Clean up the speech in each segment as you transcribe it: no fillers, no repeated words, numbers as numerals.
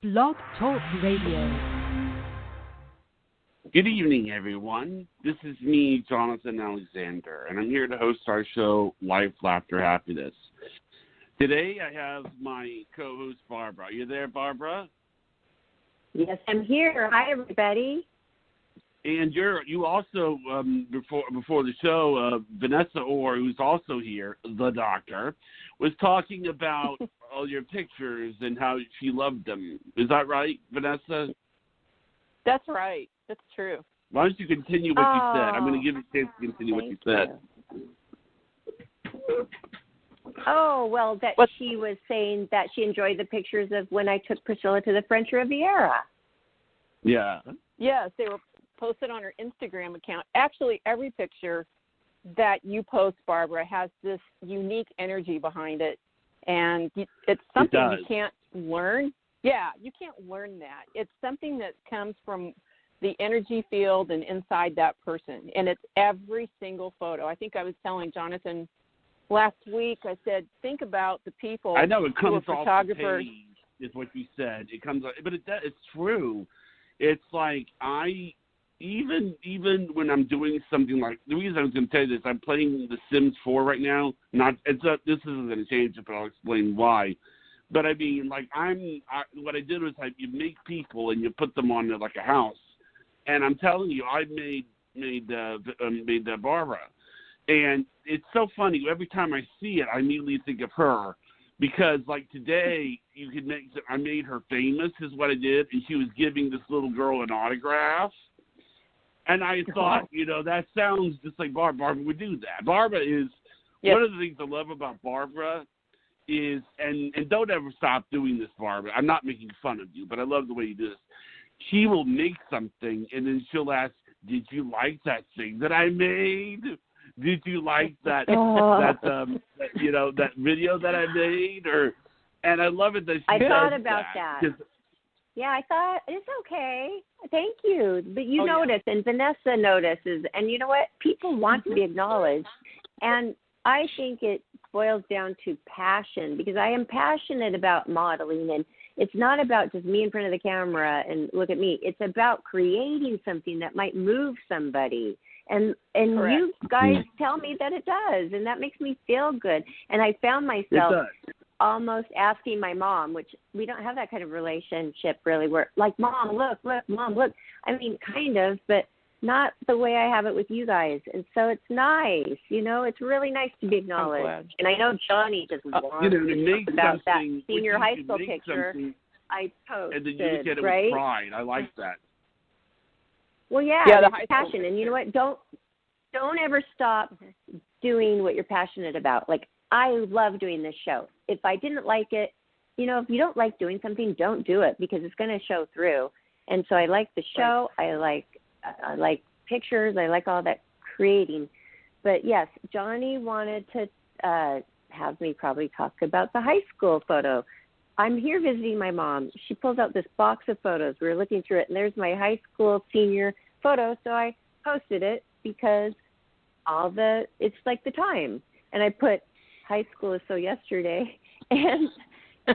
Blog Talk Radio. Good evening, everyone. This is me, Jonathan Alexander, and I'm here to host our show, Life, Laughter, Happiness. Today, I have my co-host, Barbara. Are you there, Barbara? Yes, I'm here. Hi, everybody. And you also, before the show, Vanessa Orr, who's also here, the doctor, was talking about all your pictures and how she loved them. Is that right, Vanessa? That's right. That's true. Why don't you continue what you said? I'm going to give you a chance to continue what you said. Oh, well, she was saying that she enjoyed the pictures of when I took Priscilla to the French Riviera. Yeah. Yes, they were posted on her Instagram account. Actually, every picture that you post, Barbara, has this unique energy behind it. And it's something you can't learn. Yeah, you can't learn that. It's something that comes from the energy field and inside that person. And it's every single photo. I think I was telling Jonathan last week, I said, think about the people. I know, it comes who are off photographers. the page, is what you said. It comes, but it's true. It's like even when I'm doing something like, the reason I was going to tell you this, I'm playing The Sims 4 right now. This isn't going to change it, but I'll explain why. But I mean, like what I did was you make people and you put them on like a house, and I'm telling you, I made Barbara, and it's so funny. Every time I see it, I immediately think of her, because like today, I made her famous is what I did, and she was giving this little girl an autograph. And I thought, that sounds just like Barbara. Barbara would do that. Barbara is, one of the things I love about Barbara is, and don't ever stop doing this, Barbara. I'm not making fun of you, but I love the way you do this. She will make something, and then she'll ask, did you like that thing that I made? Did you like that, that video that I made? And I love it that she does thought about that. Yeah, I thought, it's okay. Thank you. But you notice, and Vanessa notices, and you know what? People want to be acknowledged. And I think it boils down to passion, because I am passionate about modeling, and it's not about just me in front of the camera and look at me. It's about creating something that might move somebody. And you guys tell me that it does, and that makes me feel good. And I found myself almost asking my mom, which we don't have that kind of relationship really, where like, Mom, look, Mom, look. I mean, kind of, but not the way I have it with you guys. And so it's nice, it's really nice to be acknowledged. And I know Johnny just wants to talk about that senior high school picture I posted, and then you look at it right? with pride. I like that. Well, yeah, the passion. Picture. And you know what? Don't ever stop doing what you're passionate about. Like, I love doing this show. If I didn't like it, if you don't like doing something, don't do it, because it's going to show through. And so I like the show. I like pictures. I like all that creating. But yes, Johnny wanted to have me probably talk about the high school photo. I'm here visiting my mom. She pulls out this box of photos. We were looking through it, and there's my high school senior photo. So I posted it because it's like the time. And I put, high school is so yesterday, and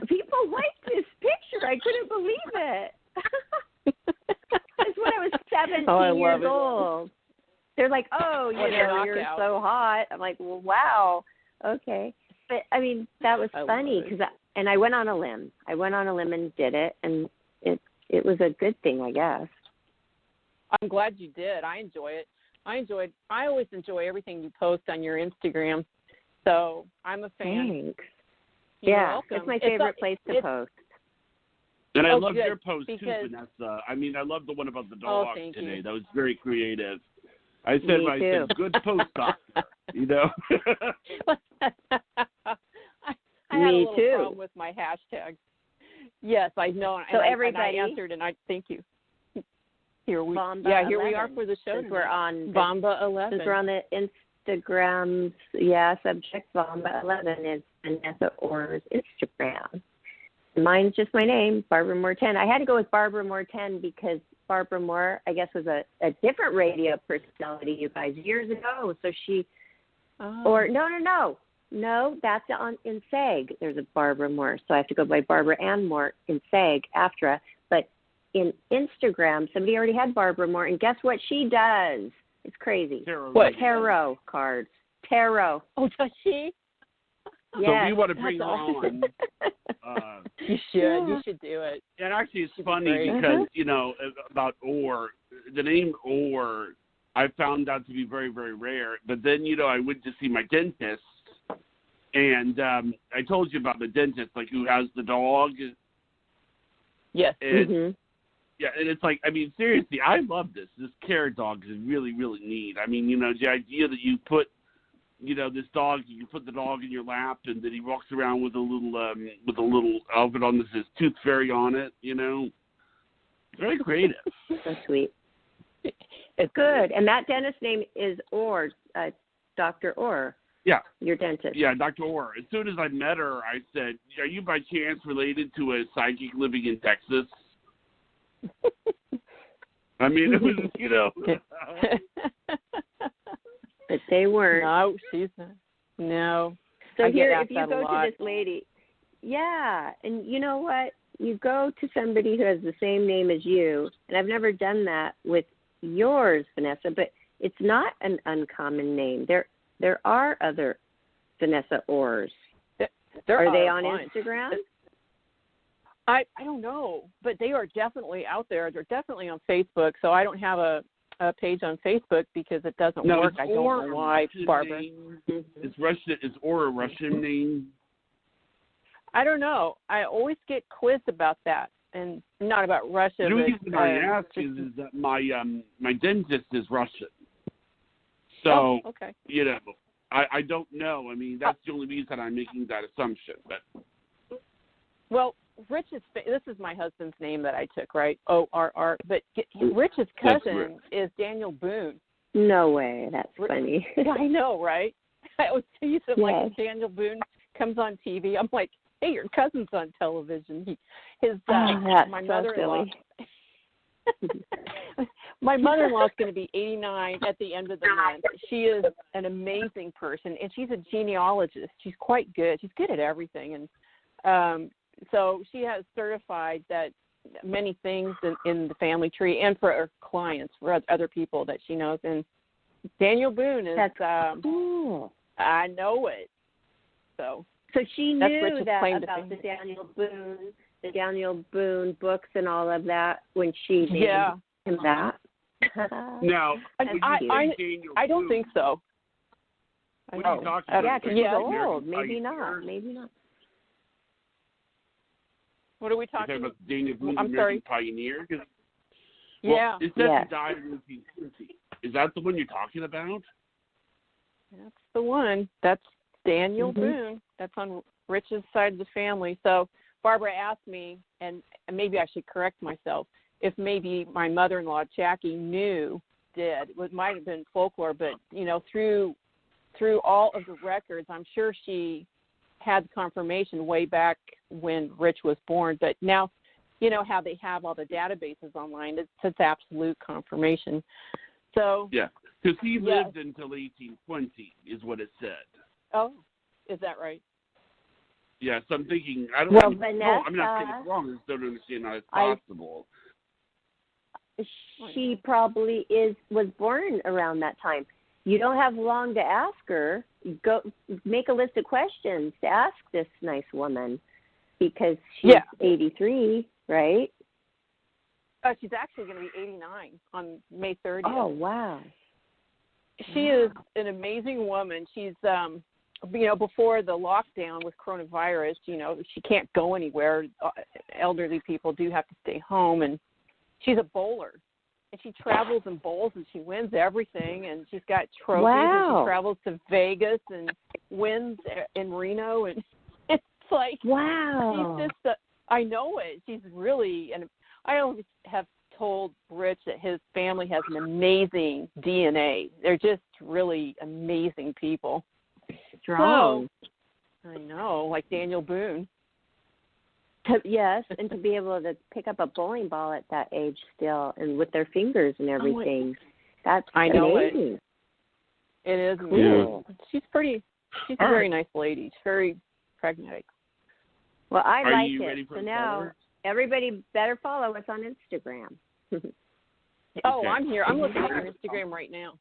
people liked this picture. I couldn't believe it. It's when I was 17 years old. They're like, you're so hot. I'm like, well, wow, okay. But, I mean, that was funny, and I went on a limb. And did it, and it was a good thing, I guess. I'm glad you did. I enjoy it. I always enjoy everything you post on your Instagram. So I'm a fan. Thanks. You're welcome. It's my favorite place to post. And I love your post too, Vanessa. I mean, I love the one about the dog today. That was very creative. I said, good post, doctor. I had a little problem with my hashtag. Yes, I know. So everybody, and I answered, and I thank you. Here we are for the show. Since we're on Bomba 11. Since we're on the Instagrams, subject Bomba 11 is Vanessa Orr's Instagram. Mine's just my name, Barbara Moore 10. I had to go with Barbara Moore 10 because Barbara Moore, I guess, was a different radio personality, you guys, years ago. So she, or no. No, that's in SAG. There's a Barbara Moore, so I have to go by Barbara Ann Moore in SAG after. But in Instagram, somebody already had Barbara Moore, and guess what she does? It's crazy. What? Tarot cards. Tarot. Oh, does she? Yes. So we want to bring her on. You should. Yeah. You should do it. And actually, it's funny because, about Orr, the name Orr, I found out to be very, very rare. But then, I went to see my dentist, and I told you about the dentist, like, who has the dog. Yes. And, yeah, and it's like, I mean, seriously, I love this. This care dog is really, really neat. I mean, the idea that you put, this dog, you can put the dog in your lap, and then he walks around with a little outfit on that says Tooth Fairy on it, Very creative. So sweet. It's good. And that dentist name is Orr, Dr. Orr. Yeah. Your dentist. Yeah, Dr. Orr. As soon as I met her, I said, are you by chance related to a psychic living in Texas? I mean, it was, But they weren't. No, she's not. No. So here, if you go to this lady, yeah, and you know what? You go to somebody who has the same name as you, and I've never done that with yours, Vanessa, but it's not an uncommon name. There are other Vanessa Orrs. Are they on Instagram? I don't know, but they are definitely out there. They're definitely on Facebook, so I don't have a page on Facebook because it doesn't work. I don't know why, Barbara. It's Russian. Is Orr a Russian name? I don't know. I always get quizzed about that, and not about Russia. The reason I ask is that my dentist is Russian. So, okay. I don't know. I mean, that's the only reason I'm making that assumption. But well, Rich's, this is my husband's name that I took, right? ORR. But Rich's cousin is Daniel Boone. No way. That's funny. Yeah, I know, right? I always tease him, like, if Daniel Boone comes on TV, I'm like, hey, your cousin's on television. My mother-in-law. My mother-in-law is going to be 89 at the end of the month. She is an amazing person, and she's a genealogist. She's quite good. She's good at everything, and so she has certified that many things in the family tree, and for her clients, for other people that she knows. And Daniel Boone is. That's cool. I know it. So she knew that about the Daniel Boone books and all of that when she named him that. No, I don't think so. What are you talking about? Yeah, because he's old. Maybe not. What are we talking about? Daniel Boone, I'm American sorry. Pioneer? Yeah. It says he died in 1920. Is that the one you're talking about? That's the one. That's Daniel Boone. That's on Rich's side of the family. So Barbara asked me, and maybe I should correct myself, if maybe my mother-in-law, Jackie, did. It might have been folklore, but, through all of the records, I'm sure she had confirmation way back when Rich was born. But now, how they have all the databases online, it's absolute confirmation. So yeah, because he lived until 1820 is what it said. Oh, is that right? Yeah, so I'm thinking, I'm not saying it's wrong, I just don't understand how it's possible. She probably was born around that time. You don't have long to ask her. Go make a list of questions to ask this nice woman because she's 83, right? She's actually going to be 89 on May 30th. Oh, wow. She is an amazing woman. She's, before the lockdown with coronavirus, she can't go anywhere. Elderly people do have to stay home, and she's a bowler. And she travels and bowls, and she wins everything, and she's got trophies, and she travels to Vegas and wins in Reno, and it's like, wow. She's just, I know it. She's really, and I always have told Rich that his family has an amazing DNA. They're just really amazing people. Strong. So, I know, like Daniel Boone. Yes, and to be able to pick up a bowling ball at that age still, and with their fingers and everything. That's I know amazing. It is cool. She's pretty She's a very nice lady. She's very pragmatic. Well, I Are like you it. ready for So the now caller? everybody better follow us on Instagram. Oh, Okay. I'm here. I'm looking at your Instagram right now.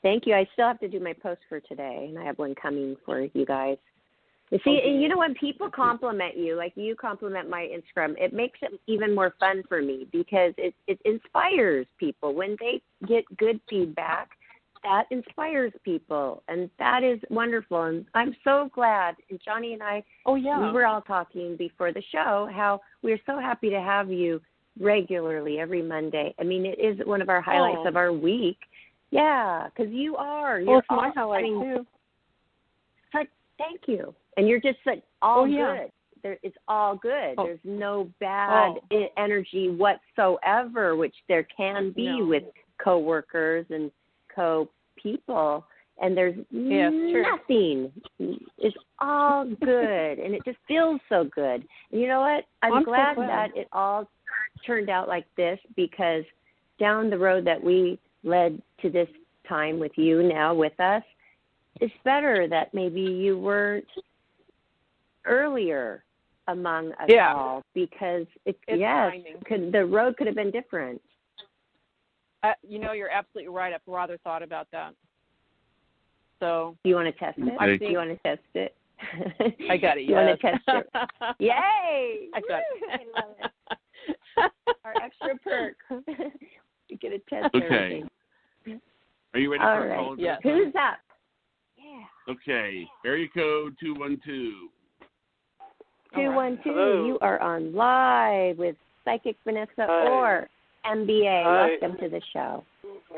Thank you. I still have to do my post for today, and I have one coming for you guys. You see, Okay. and you know, when people compliment you, like you compliment my Instagram, it makes it even more fun for me because it inspires people. When they get good feedback, that inspires people, and that is wonderful. And I'm so glad, and Johnny and I, we were all talking before the show, how we're so happy to have you regularly every Monday. I mean, it is one of our highlights of our week. Yeah, because you are. Well, it's my highlight, too. Thank you. And you're just good. It's all good. There's no bad energy whatsoever, which there can be with coworkers and co-people. And there's nothing. It's all good. And it just feels so good. And you know what? I'm glad that it all turned out like this, because down the road that we led to this time with you now with us, it's better that maybe you weren't earlier among us all, because the road could have been different. You're absolutely right. I've rather thought about that. So do you want to test it? Do you want to test it? I got it. You want to test it? Yay! I got it. I love it. Our extra perk. You get a test. Okay. Are you ready for a call? Yes. Who's up? Yeah. Okay. Area code 212. 212. Hello. You are on live with Psychic Vanessa Orr, MBA. Hi. Welcome to the show.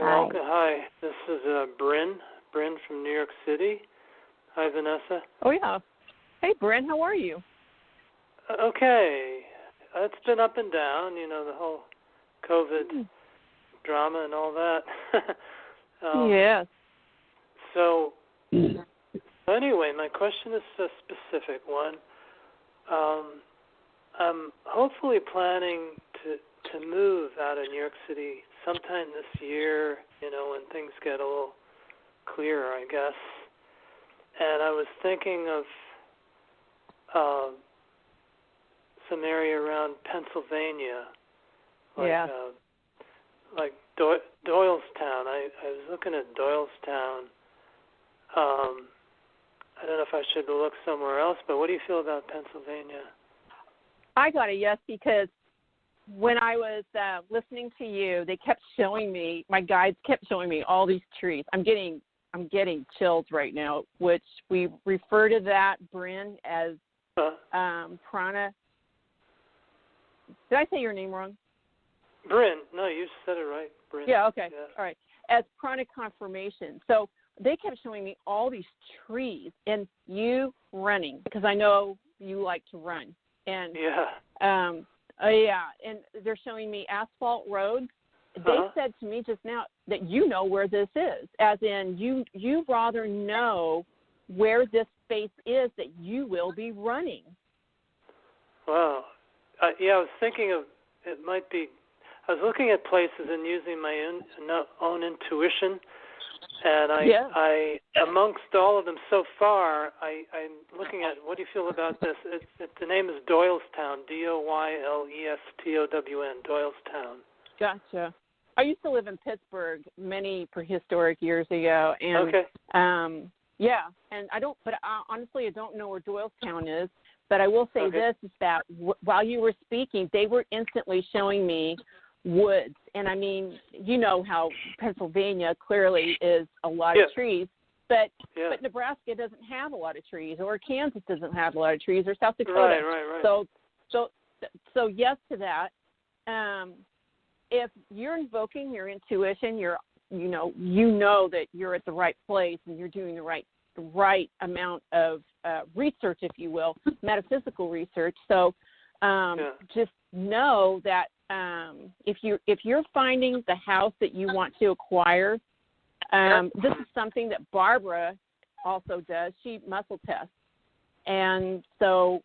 Welcome. Hi. This is Bryn from New York City. Hi, Vanessa. Oh, yeah. Hey, Bryn, how are you? Okay. It's been up and down, the whole COVID drama and all that. Yes. So, anyway, my question is a specific one. I'm hopefully planning to move out of New York City sometime this year, when things get a little clearer, I guess. And I was thinking of some area around Pennsylvania, like Doylestown. I was looking at Doylestown. I don't know if I should look somewhere else, but what do you feel about Pennsylvania? I got a yes, because when I was listening to you, they kept showing me, my guides kept showing me all these trees. I'm getting chills right now, which we refer to that, Bryn, as prana. Did I say your name wrong? Bryn. No, you said it right. Bryn. Yeah, okay. Yeah. All right. As prana confirmation. So they kept showing me all these trees and you running, because I know you like to run. And and they're showing me asphalt roads. They said to me just now that you know where this is, as in you rather know where this space is that you will be running. Wow. I was thinking of, it might be, I was looking at places and using my own intuition, and I amongst all of them so far, I'm looking at, what do you feel about this? The name is Doylestown, Doylestown, Doylestown. Gotcha. I used to live in Pittsburgh many prehistoric years ago, and and honestly, I don't know where Doylestown is. But I will say this, is that while you were speaking, they were instantly showing me woods. And, I mean, you know how Pennsylvania clearly is a lot of trees, but Nebraska doesn't have a lot of trees, or Kansas doesn't have a lot of trees, or South Dakota. Right. So yes to that. If you're invoking your intuition, you know that you're at the right place and you're doing the right amount of research, if you will, metaphysical research. So just know that if you're finding the house that you want to acquire, this is something that Barbara also does. She muscle tests. And so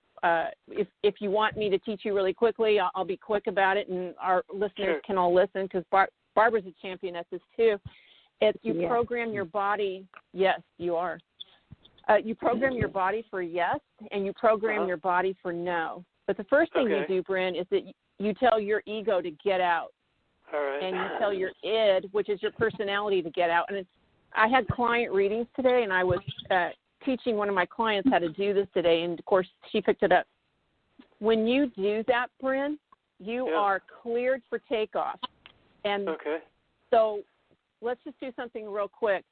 if you want me to teach you really quickly, I'll be quick about it, and our listeners can all listen, because Barbara's a champion at this too. If you program your body, yes, you are. you program your body for yes, and you program your body for no. But the first thing you do, Bryn, is that you tell your ego to get out. All right. And you tell your id, which is your personality, to get out. And I had client readings today, and I was teaching one of my clients how to do this today, and, of course, she picked it up. When you do that, Bryn, you are cleared for takeoff. And so let's just do something real quick.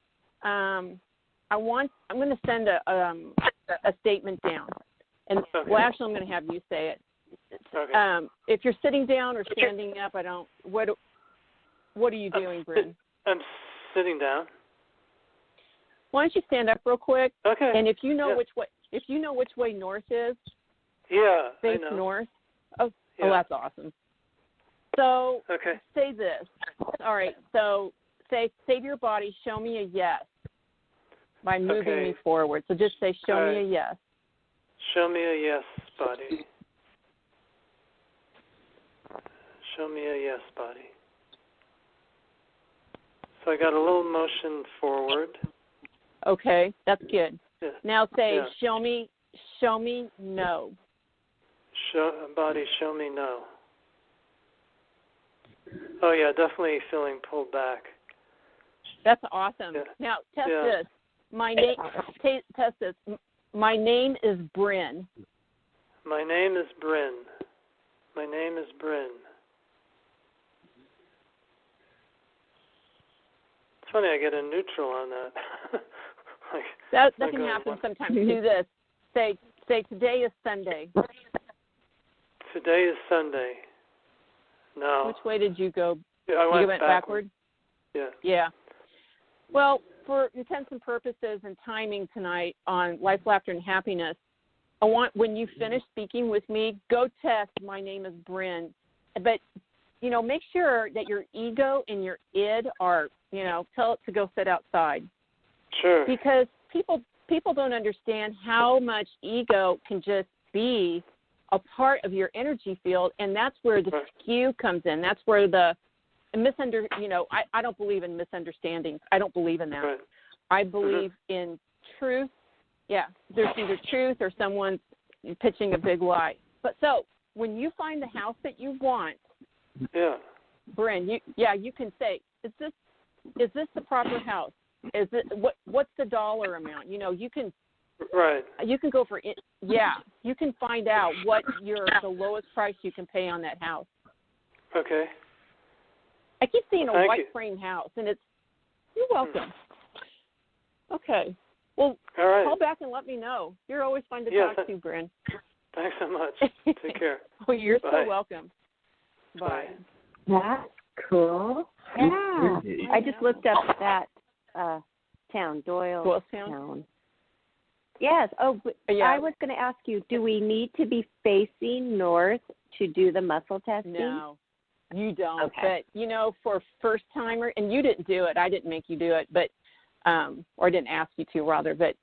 I'm going to send a statement down. And well, actually, I'm going to have you say it. Okay. If you're sitting down or standing up, what are you doing, Bryn? I'm sitting down. Why don't you stand up real quick? Okay. And if you know which way north is, face I know. north. Oh, that's awesome. So say this. All right. So say to your body, show me a yes by moving me forward. So just say, show me a yes. Show me a yes, body. Show me a yes, body. So I got a little motion forward. Okay, that's good. Yeah. Now say, show me no. Body, show me no. Oh yeah, definitely feeling pulled back. That's awesome. Yeah. Now test this. Test this. My name is Bryn. My name is Bryn. My name is Bryn. It's funny, I get a neutral on that. that can happen sometimes. Do this. Say today is Sunday. Today is Sunday. No. Which way did you go? Yeah, I went backward. Yeah. Yeah. Well, for intents and purposes and timing tonight on Life, Laughter, and Happiness, I want, when you finish speaking with me, go test my name is Bryn. But, make sure that your ego and your id are, tell it to go sit outside. Sure. Because people don't understand how much ego can just be a part of your energy field, and that's where the skew comes in. That's where I don't believe in misunderstandings. I don't believe in that. Right. I believe in truth. Yeah, there's either truth or someone's pitching a big lie. But so when you find the house that you want, Bryn, you can say, is this the proper house? Is it what's the dollar amount? You can you can go for it. Yeah, you can find out what the lowest price you can pay on that house. Okay. I keep seeing a white you. frame house, and you're welcome. Okay. Well, all right. Call back and let me know. You're always fun to talk to, Bryn. Thanks so much. Take care. Oh, you're Bye. so welcome. Bye. That's cool. Yeah. I just looked up that town, Doylestown. Yes. Oh, but I was going to ask you, do we need to be facing north to do the muscle testing? No, you don't. Okay. But, for first timer, and you didn't do it. I didn't make you do it, but or I didn't ask you to, rather. But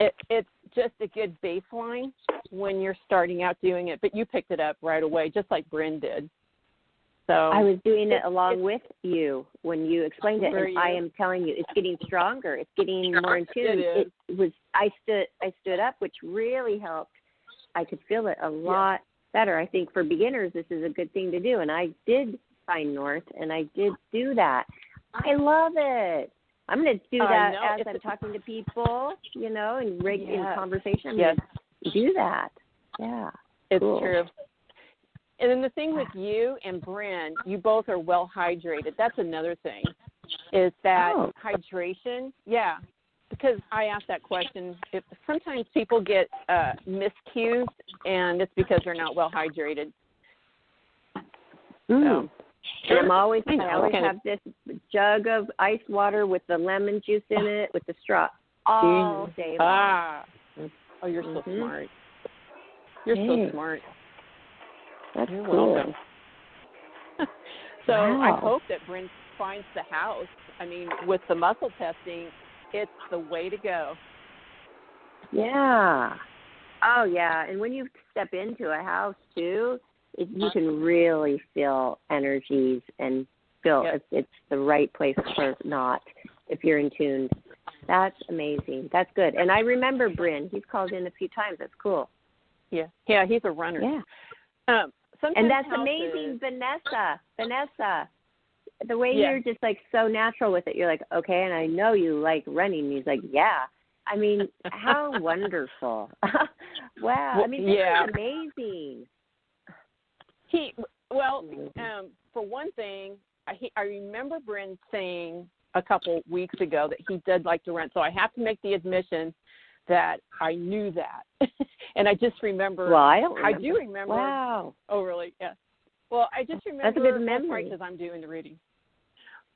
it's just a good baseline when you're starting out doing it. But you picked it up right away, just like Bryn did. So I was doing it along with you when you explained it, and I am telling you, it's getting stronger. It's getting more in tune. It is. I stood up, which really helped. I could feel it a lot better. I think for beginners, this is a good thing to do, and I did find north, and I did do that. I love it. I'm going to do that as I'm talking to people, in conversation. Yes. Do that. Yeah. It's cool. true. And then the thing with you and Bryn, you both are well hydrated. That's another thing, is that hydration. Yeah, because I asked that question. Sometimes people get miscues, and it's because they're not well hydrated. So, and I always have this jug of ice water with the lemon juice in it with the straw all day long. Oh, you're so smart. You're so smart. That's You're cool. welcome. So I hope that Bryn finds the house. I mean, with the muscle testing, it's the way to go. Yeah. Oh, yeah. And when you step into a house, too, you can really feel energies and feel if it's the right place or not, if you're in tune. That's amazing. That's good. And I remember Bryn. He's called in a few times. That's cool. Yeah, he's a runner. Yeah. Sometimes and that's amazing, Vanessa. The way you're just like so natural with it. You're like, okay, and I know you like running. He's like, yeah. I mean, how wonderful. Wow. I mean, that's amazing. For one thing, I remember Bryn saying a couple weeks ago that he did like to run. So I have to make the admission that I knew that. And I just remember. Well, I don't remember. I do remember. Wow. Oh, really? Yeah. Well, I just remember. That's a good memory. Because I'm doing the reading.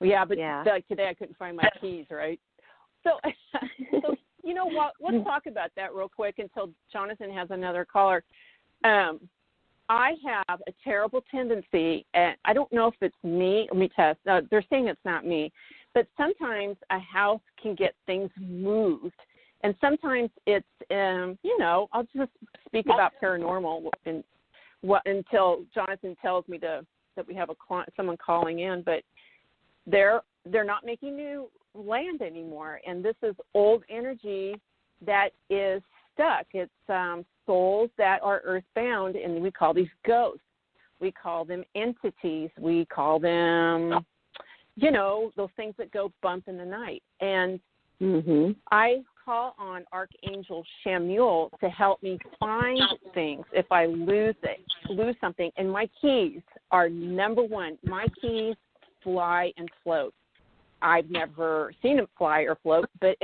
Well, yeah, but like today I couldn't find my keys, right? So you know what? Let's talk about that real quick until Jonathan has another caller. I have a terrible tendency, and I don't know if it's me. Let me test. They're saying it's not me, but sometimes a house can get things moved, and sometimes it's, I'll just speak about paranormal until Jonathan tells me that we have someone calling in, but they're not making new land anymore, and this is old energy that is stuck. It's souls that are earthbound, and we call these ghosts. We call them entities. We call them, those things that go bump in the night. And I call on Archangel Shamuel to help me find things if I lose something. And my keys are number one. My keys fly and float. I've never seen them fly or float, but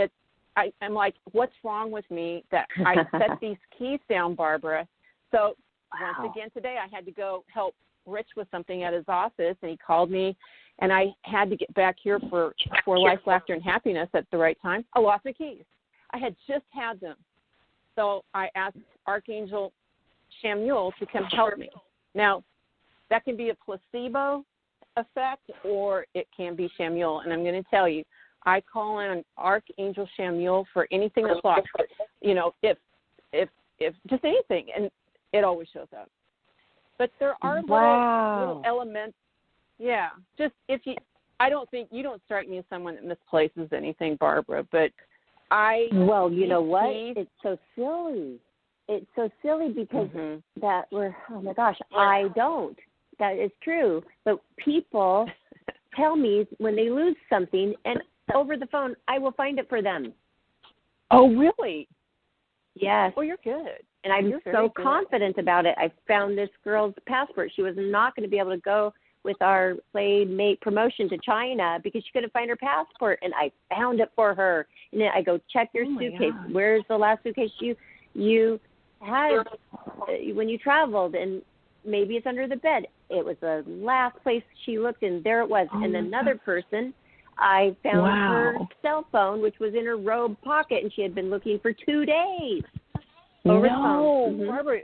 I'm like, what's wrong with me that I set these keys down, Barbara? So once again today I had to go help Rich with something at his office, and he called me, and I had to get back here for Life, Laughter, and Happiness at the right time. I lost my keys. I had just had them. So I asked Archangel Shamuel to come help me. Now, that can be a placebo effect, or it can be Shamuel, and I'm going to tell you, I call in Archangel Shamuel for anything that's lost. If just anything, and it always shows up. But there are little elements. Yeah, just I don't think you don't strike me as someone that misplaces anything, Barbara. But Well, you know what? It's so silly. It's so silly because oh my gosh, I don't. That is true. But people tell me when they lose something, and over the phone, I will find it for them. Oh, really? Yes. Oh, you're good. And I'm so confident about it. I found this girl's passport. She was not going to be able to go with our Playmate promotion to China because she couldn't find her passport, and I found it for her. And then I go, check your suitcase. Where's the last suitcase you had when you traveled? And maybe it's under the bed. It was the last place she looked, and there it was. And another person, I found her cell phone, which was in her robe pocket, and she had been looking for 2 days. Over the phone. Barbara.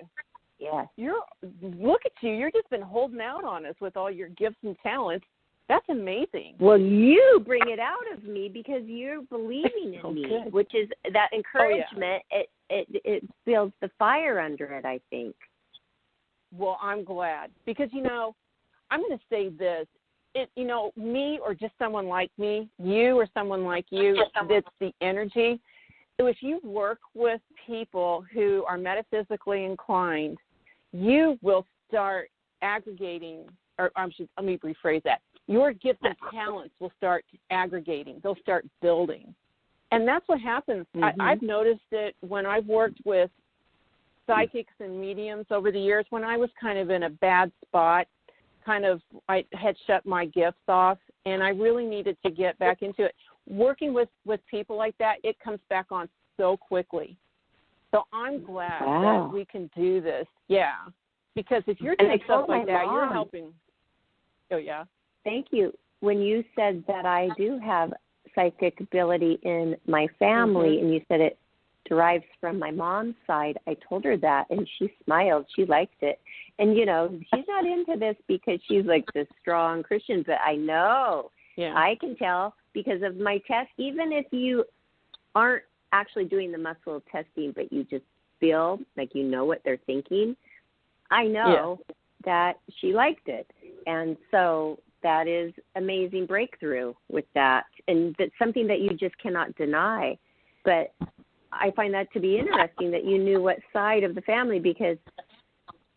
Yeah. Look at you. You've just been holding out on us with all your gifts and talents. That's amazing. Well, you bring it out of me because you're believing in me, which is that encouragement. It builds the fire under it, I think. Well, I'm glad because, I'm going to say this. Me or just someone like me, you or someone like you, that's the energy. So if you work with people who are metaphysically inclined, you will start aggregating, or let me rephrase that. Your gifts and talents will start aggregating. They'll start building. And that's what happens. I've noticed it when I've worked with psychics and mediums over the years when I was kind of in a bad spot. I had shut my gifts off, and I really needed to get back into it. Working with people like that, it comes back on so quickly. So I'm glad that we can do this. Yeah, because if you're doing stuff like that, you're helping. Oh, yeah. Thank you. When you said that I do have psychic ability in my family, and you said it derives from my mom's side, I told her that, and she smiled. She liked it. And, she's not into this because she's like this strong Christian, but I know. Yeah. I can tell because of my test. Even if you aren't actually doing the muscle testing, but you just feel like you know what they're thinking, I know that she liked it. And so that is amazing breakthrough with that. and that's something that you just cannot deny. But I find that to be interesting that you knew what side of the family, because,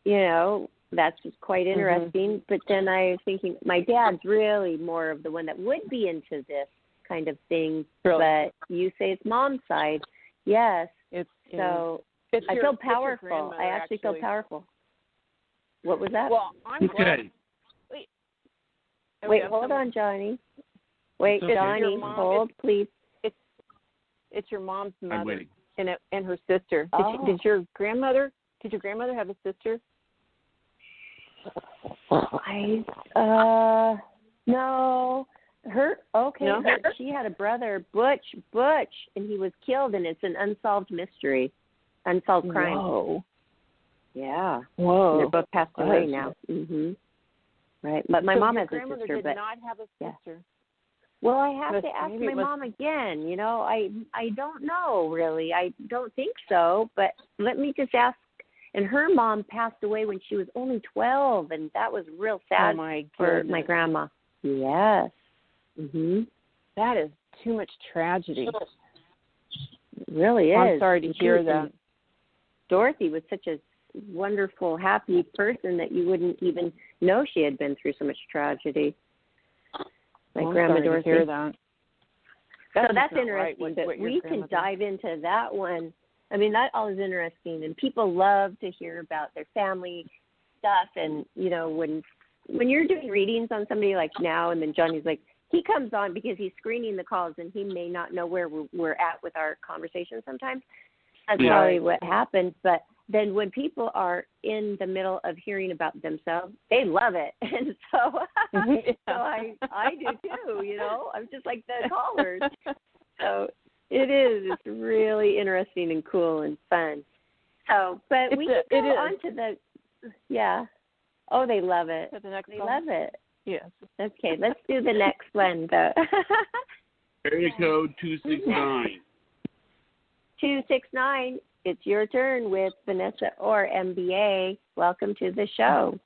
you know, that's just quite interesting. But then I was thinking, my dad's really more of the one that would be into this kind of thing. Really? But you say it's mom's side. Yes. It's I feel powerful. I actually feel powerful. What was that? Well, I'm glad. Wait, hold on, Johnny. Wait, Johnny, hold, please. It's your mom's mother. I'm waiting. And her sister. Did your grandmother have a sister? No. She had a brother, Butch, and he was killed, and it's an unsolved mystery, unsolved crime. Whoa. Yeah. Whoa. They're both passed away now. Right. But my mom has a sister. Did not have a sister. Yeah. Well, I have to ask my mom again. You know, I don't know, really. I don't think so. But let me just ask. And her mom passed away when she was only 12, and that was real sad for my grandma. Yes. That is too much tragedy. It really is. I'm sorry to hear that. Dorothy was such a wonderful, happy person that you wouldn't even know she had been through so much tragedy. My grandma Dorothy. To hear that. So that's interesting. But we can dive into that one. I mean, that all is interesting, and people love to hear about their family stuff. And you know, when you're doing readings on somebody like now, and then Johnny's like, he comes on because he's screening the calls, and he may not know where we're at with our conversation sometimes. That's probably what happens. But then when people are in the middle of hearing about themselves, they love it. And so, so I do too, you know. I'm just like the callers. So it is. It's really interesting and cool and fun. So, but we can go on to the, Oh, they love it. They love it. Yes. Okay, let's do the next one, though. Area code 269. 269, it's your turn with Vanessa Orr, MBA. Welcome to the show.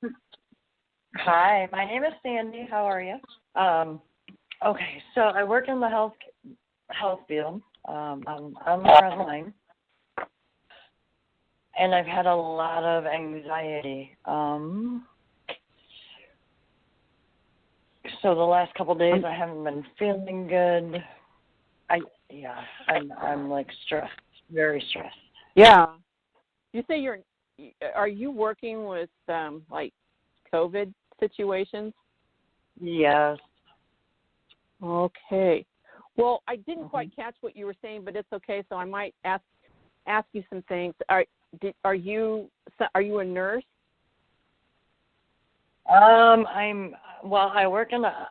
Hi, my name is Sandy. How are you? Okay, so I work in the health field. I'm on the front line, and I've had a lot of anxiety. So the last couple of days I haven't been feeling good. I'm like stressed, very stressed. Yeah. You say are you working with like COVID situations? Yes. Okay. Well, I didn't quite catch what you were saying, but it's okay. So I might ask you some things. Are you a nurse? I work in a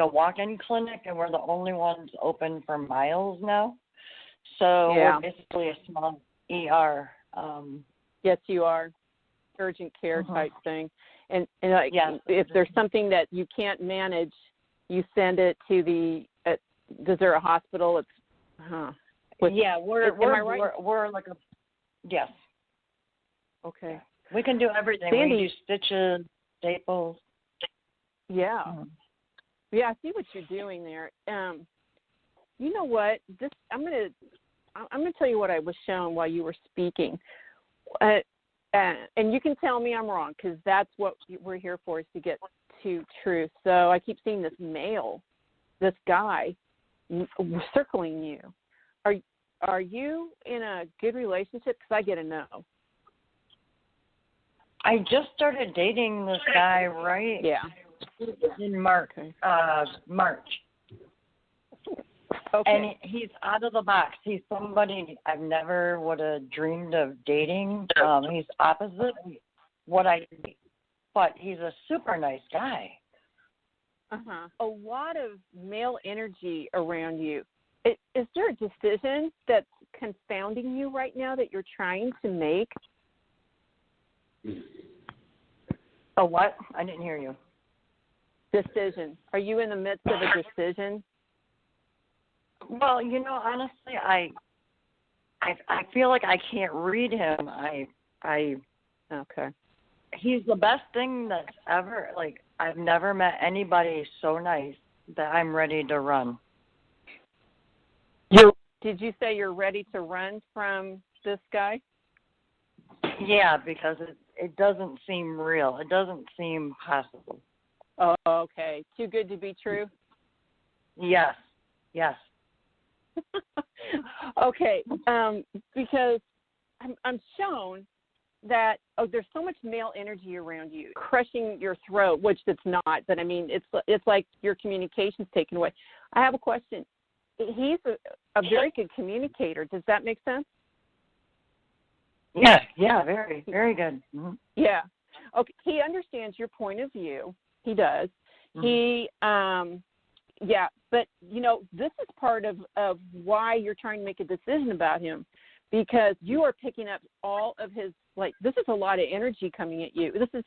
walk-in clinic, and we're the only ones open for miles now. So we're basically a small ER. Yes, you are. Urgent care type thing. And if there's something that you can't manage, you send it to is there a hospital? We're like a, yes. Okay. We can do everything. Sandy, we do stitches, staples. Yeah. Yeah, I see what you're doing there. You know what? I'm gonna tell you what I was shown while you were speaking. And you can tell me I'm wrong, because that's what we're here for, is to get to truth. So I keep seeing this guy circling you. Are you in a good relationship? Because I get a no. I just started dating this guy in March. Okay. And he's out of the box. He's somebody I've never would have dreamed of dating. He's opposite what I do, but he's a super nice guy. A lot of male energy around you. Is there a decision that's confounding you right now that you're trying to make? A what? I didn't hear you. Decision. Are you in the midst of a decision? Well, honestly, I feel like I can't read him. Okay. He's the best thing that's ever, I've never met anybody so nice that I'm ready to run. did you say you're ready to run from this guy? Yeah, because it doesn't seem real. It doesn't seem possible. Oh, okay. Too good to be true? Yes. Yes. Okay. Because I'm shown that there's so much male energy around you, crushing your throat, which it's not. But I mean, it's like your communication's taken away. I have a question. He's a very good communicator. Does that make sense? Yeah. Yeah. Very, very good. Mm-hmm. Yeah. Okay. He understands your point of view. He does. Mm-hmm. He, yeah. But this is part of why you're trying to make a decision about him, because you are picking up all of his, this is a lot of energy coming at you. This is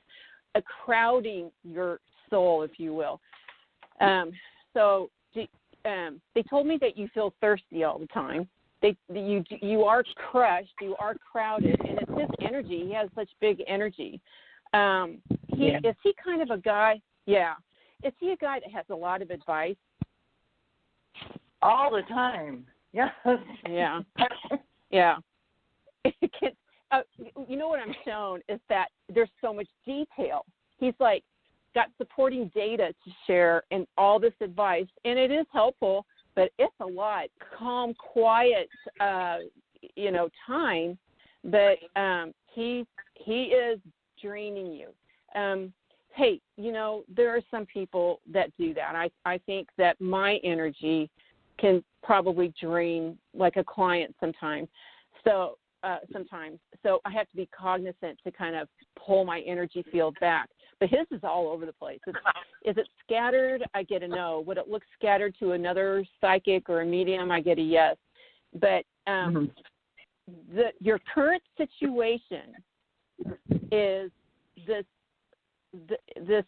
a crowding your soul, if you will. So they told me that you feel thirsty all the time. You are crushed, you are crowded, and it's his energy. He has such big energy. Is he kind of a guy? Yeah. Is he a guy that has a lot of advice? All the time. Yes. Yeah. Yeah. What I'm shown is that there's so much detail. He's got supporting data to share and all this advice, and it is helpful, but it's a lot. Calm, quiet, time, but he is draining you. Hey, there are some people that do that. I think that my energy can probably drain like a client sometimes. So I have to be cognizant to kind of pull my energy field back. But his is all over the place. Is it scattered? I get a no. Would it look scattered to another psychic or a medium? I get a yes. But your current situation is this is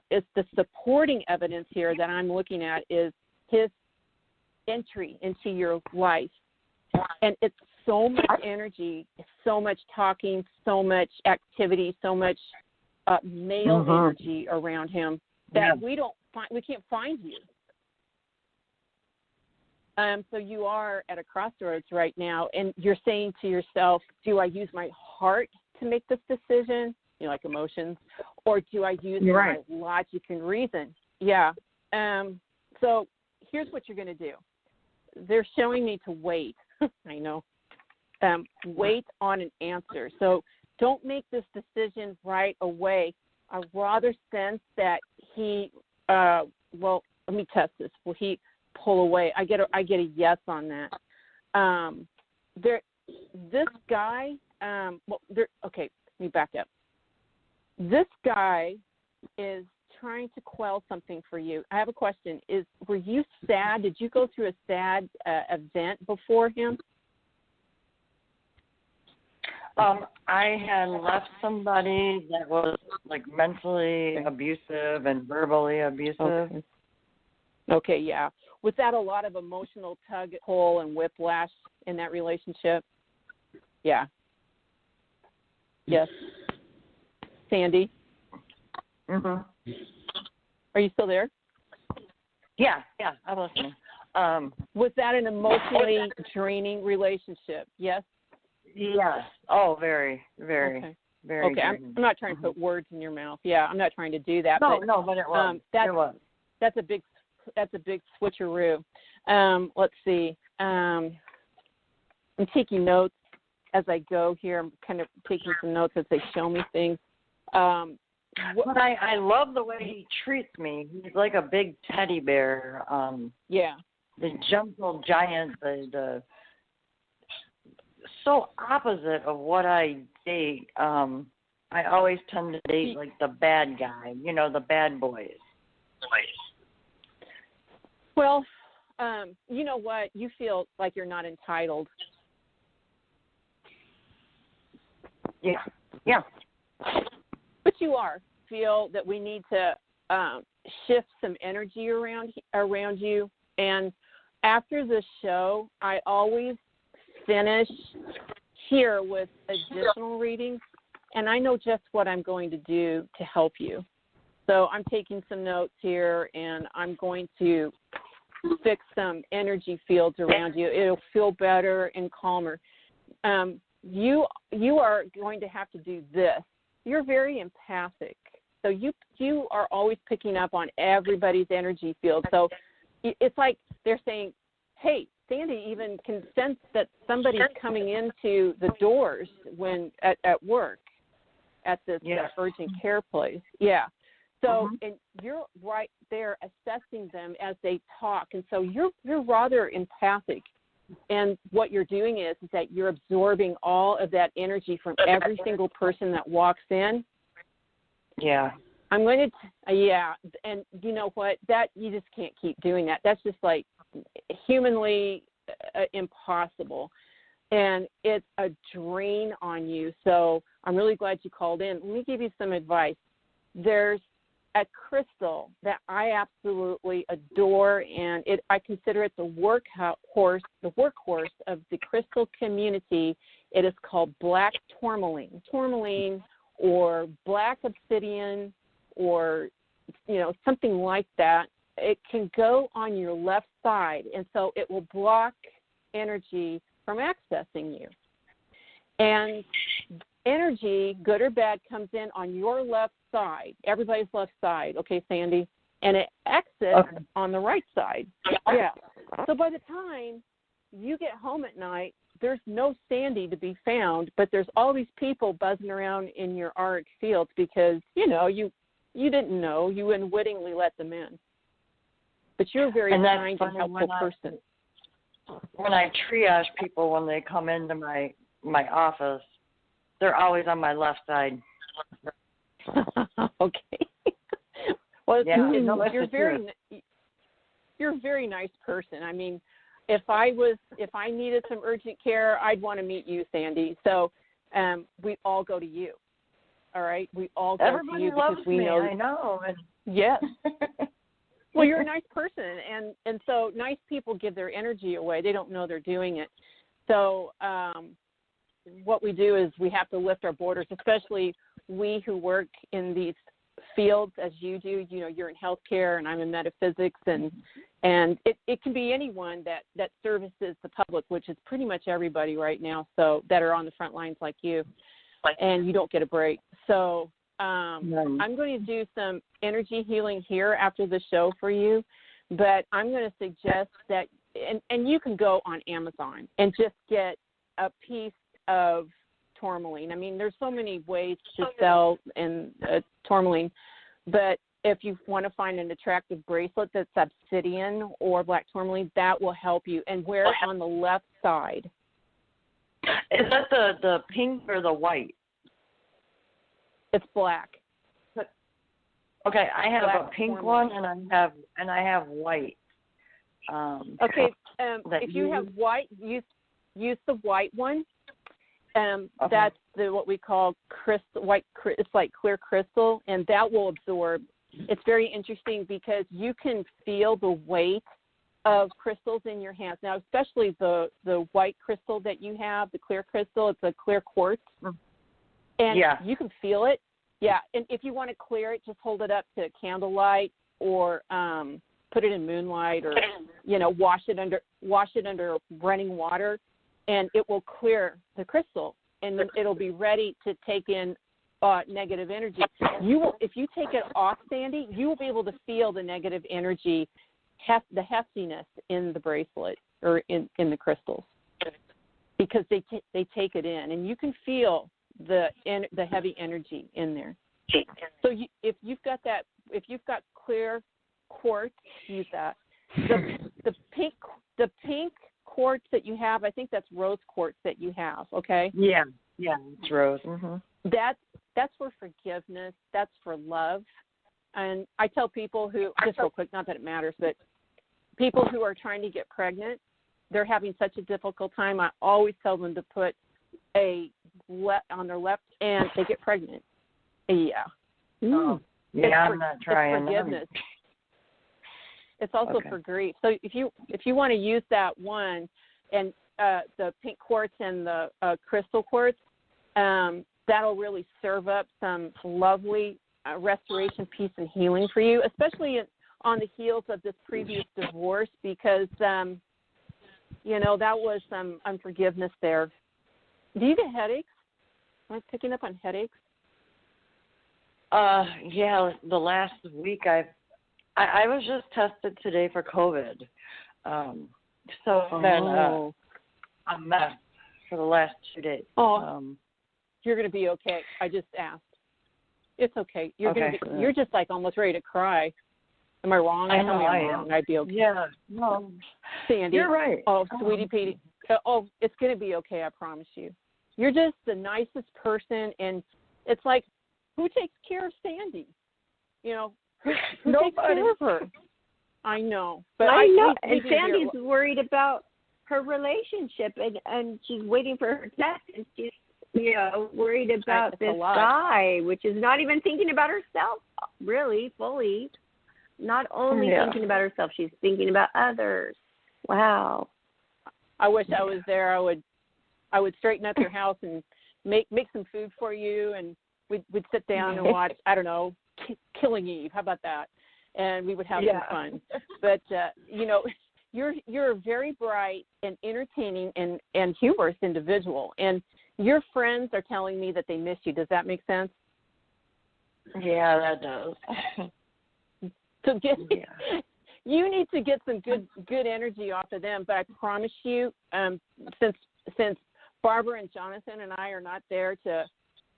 the supporting evidence here that I'm looking at is his entry into your life. And it's so much energy, so much talking, so much activity, so much male energy around him that we can't find you. So you are at a crossroads right now, and you're saying to yourself, do I use my heart to make this decision, like emotions, or do I use my logic and reason? Yeah. So here's what you're going to do. They're showing me to wait. I know. Wait on an answer. So don't make this decision right away. I rather sense that he, let me test this. Will he pull away? I get a yes on that. This guy, okay, let me back up. This guy is trying to quell something for you. I have a question. Were you sad? Did you go through a sad event before him? I had left somebody that was mentally abusive and verbally abusive. Okay, yeah. Was that a lot of emotional tug, pull, and whiplash in that relationship? Yeah. Yes. Sandy? Mhm. Are you still there? Yeah, I'm listening. Was that an emotionally draining relationship? Yes? Yes. Oh, very, very, okay. very. Okay, I'm not trying to put words in your mouth. Yeah, I'm not trying to do that. No, but it was. It was. That's a big switcheroo. Let's see. I'm taking notes as I go here. I'm kind of taking some notes as they show me things. But I love the way he treats me. He's like a big teddy bear. Yeah. The gentle giant, the so opposite of what I date. I always tend to date the bad guy, the bad boys. Well, you know what? You feel like you're not entitled. Yeah. But you are. Feel that we need to shift some energy around you. And after the show, I always finish here with additional readings, and I know just what I'm going to do to help you. So I'm taking some notes here, and I'm going to fix some energy fields around you. It'll feel better and calmer. You are going to have to do this. You're very empathic. So you are always picking up on everybody's energy field. So it's like they're saying, hey, Sandy even can sense that somebody's coming into the doors when at work at this urgent care place. Yeah. So and you're right there assessing them as they talk. And so you're rather empathic. And what you're doing is that you're absorbing all of that energy from every single person that walks in. Yeah. I'm going to, and you know what? That you just can't keep doing that. That's just like humanly impossible. And it's a drain on you. So I'm really glad you called in. Let me give you some advice. There's a crystal that I absolutely adore, and I consider it the workhorse of the crystal community. It is called black tourmaline. Tourmaline or black obsidian or, something like that. It can go on your left side, and so it will block energy from accessing you. And energy, good or bad, comes in on your left side, everybody's left side, okay, Sandy, and it exits on the right side. Yeah. So by the time you get home at night, there's no Sandy to be found, but there's all these people buzzing around in your auric fields because, you didn't know. You unwittingly let them in. But you're a very kind and helpful person. When I triage people when they come into my office, they're always on my left side. Okay. Well, you're a very nice person. I mean, if I needed some urgent care, I'd want to meet you, Sandy. So we all go to you. All right, we all go to you because we know. I know. Yes. Well, you're a nice person, and so nice people give their energy away. They don't know they're doing it. So what we do is we have to lift our borders, especially we who work in these fields as you do. You're in healthcare, and I'm in metaphysics, and it can be anyone that services the public, which is pretty much everybody right now. So that are on the front lines like you, and you don't get a break. So I'm going to do some energy healing here after the show for you, but I'm going to suggest that, and you can go on Amazon and just get a piece of tourmaline. I mean, there's so many ways to sell in tourmaline, but if you want to find an attractive bracelet that's obsidian or black tourmaline, that will help you, and wear it on the left side. Is that the pink or the white? It's black. Okay, I have black a pink tourmaline. one, and I have white. Okay, if you have white, use the white one. That's what we call crystal white. It's like clear crystal, and that will absorb. It's very interesting because you can feel the weight of crystals in your hands. Now, especially the white crystal that you have, the clear crystal. It's a clear quartz. And you can feel it. Yeah, and if you want to clear it, just hold it up to candlelight or put it in moonlight or, wash it under running water, and it will clear the crystal, and then it'll be ready to take in negative energy. If you take it off, Sandy, you will be able to feel the negative energy, the heftiness in the bracelet or in the crystals, because they take it in, and you can feel the heavy energy in there. So if you've got clear quartz, use that. The pink quartz that you have, I think that's rose quartz that you have. Okay. Yeah, it's rose. Mm-hmm. That's for forgiveness. That's for love. And I tell people who, just real quick, not that it matters, but people who are trying to get pregnant, they're having such a difficult time. I always tell them to put on their left, and they get pregnant. Yeah. I'm not trying. It's forgiveness. It's also for grief. So if you want to use that one, and the pink quartz and the crystal quartz, that'll really serve up some lovely restoration, peace, and healing for you, especially on the heels of this previous divorce because, you know, that was some unforgiveness there. Do you get headaches? Am I picking up on headaches? Yeah, the last week I was just tested today for COVID. So it's been a mess for the last 2 days. You're going to be okay. I just asked. It's okay. You're just like almost ready to cry. Am I wrong? I know I am. Wrong. I'd be okay. Yeah. No. Sandy. You're right. Oh, sweetie Petey. Oh, it's going to be okay. I promise you. You're just the nicest person, and it's like, who takes care of Sandy? You know, who takes care of her? I know. But I know. We and Sandy's worried about her relationship, and she's waiting for her test, and she's, you know, worried about this guy, which is not even thinking about herself, really, fully. Not only thinking about herself, she's thinking about others. Wow. I wish I was there. I would straighten up your house and make some food for you, and we'd sit down and watch, I don't know, Killing Eve. How about that? And we would have some fun. But you know, you're a very bright and entertaining and humorous individual, and your friends are telling me that they miss you. Does that make sense? Yeah, that does. So you need to get some good energy off of them. But I promise you, since Barbara and Jonathan and I are not there to,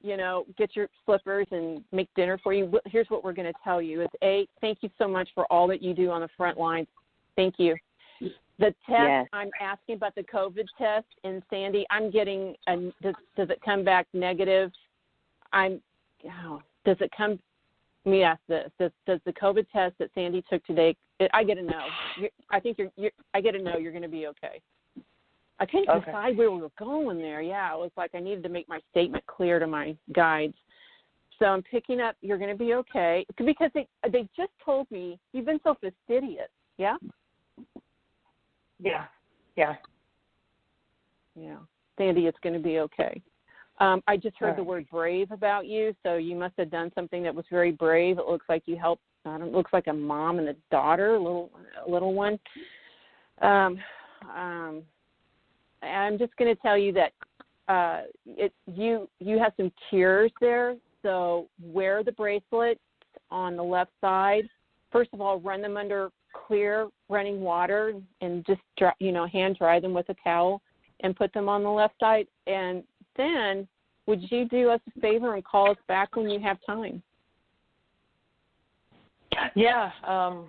you know, get your slippers and make dinner for you, here's what we're going to tell you. Is thank you so much for all that you do on the front lines. Thank you. The test, I'm asking about the COVID test in Sandy. I'm getting, does it come back negative? Does it come, let me ask this. Does the COVID test that Sandy took today, I get a no. I think I get a no, you're going to be okay. I couldn't decide where we were going there. Yeah, it was like I needed to make my statement clear to my guides. So I'm picking up, you're going to be okay. Because they just told me, you've been so fastidious. Yeah? Yeah. Sandy, it's going to be okay. I just heard the word brave about you, so you must have done something that was very brave. It looks like you helped, it looks like a mom and a daughter, a little one. I'm just going to tell you that you have some tears there, so wear the bracelet on the left side. First of all, run them under clear running water and just hand dry them with a towel and put them on the left side. And then would you do us a favor and call us back when you have time? Yeah.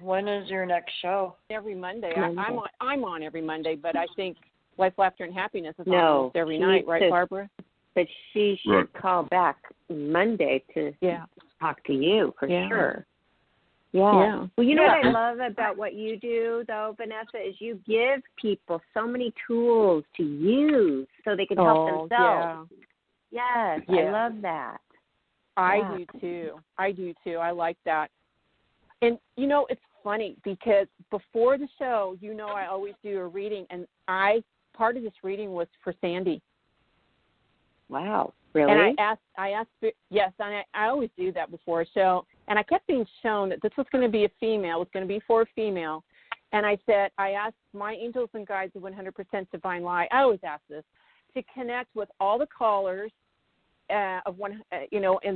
When is your next show? Every Monday. I'm on every Monday, but I think Life, Laughter, and Happiness is on almost every night, right, Barbara? But she should call back Monday to talk to you for sure. Yeah. Well, you know what I love about what you do, though, Vanessa, is you give people so many tools to use so they can help themselves. Yes, I love that. I do too. I like that. And, you know, it's funny because before the show, you know, I always do a reading, and part of this reading was for Sandy. Wow. Really? And I asked, yes, and I always do that before a show. And I kept being shown that this was going to be a female, it was going to be for a female. And I asked my angels and guides of 100% divine light, I always ask this, to connect with all the callers and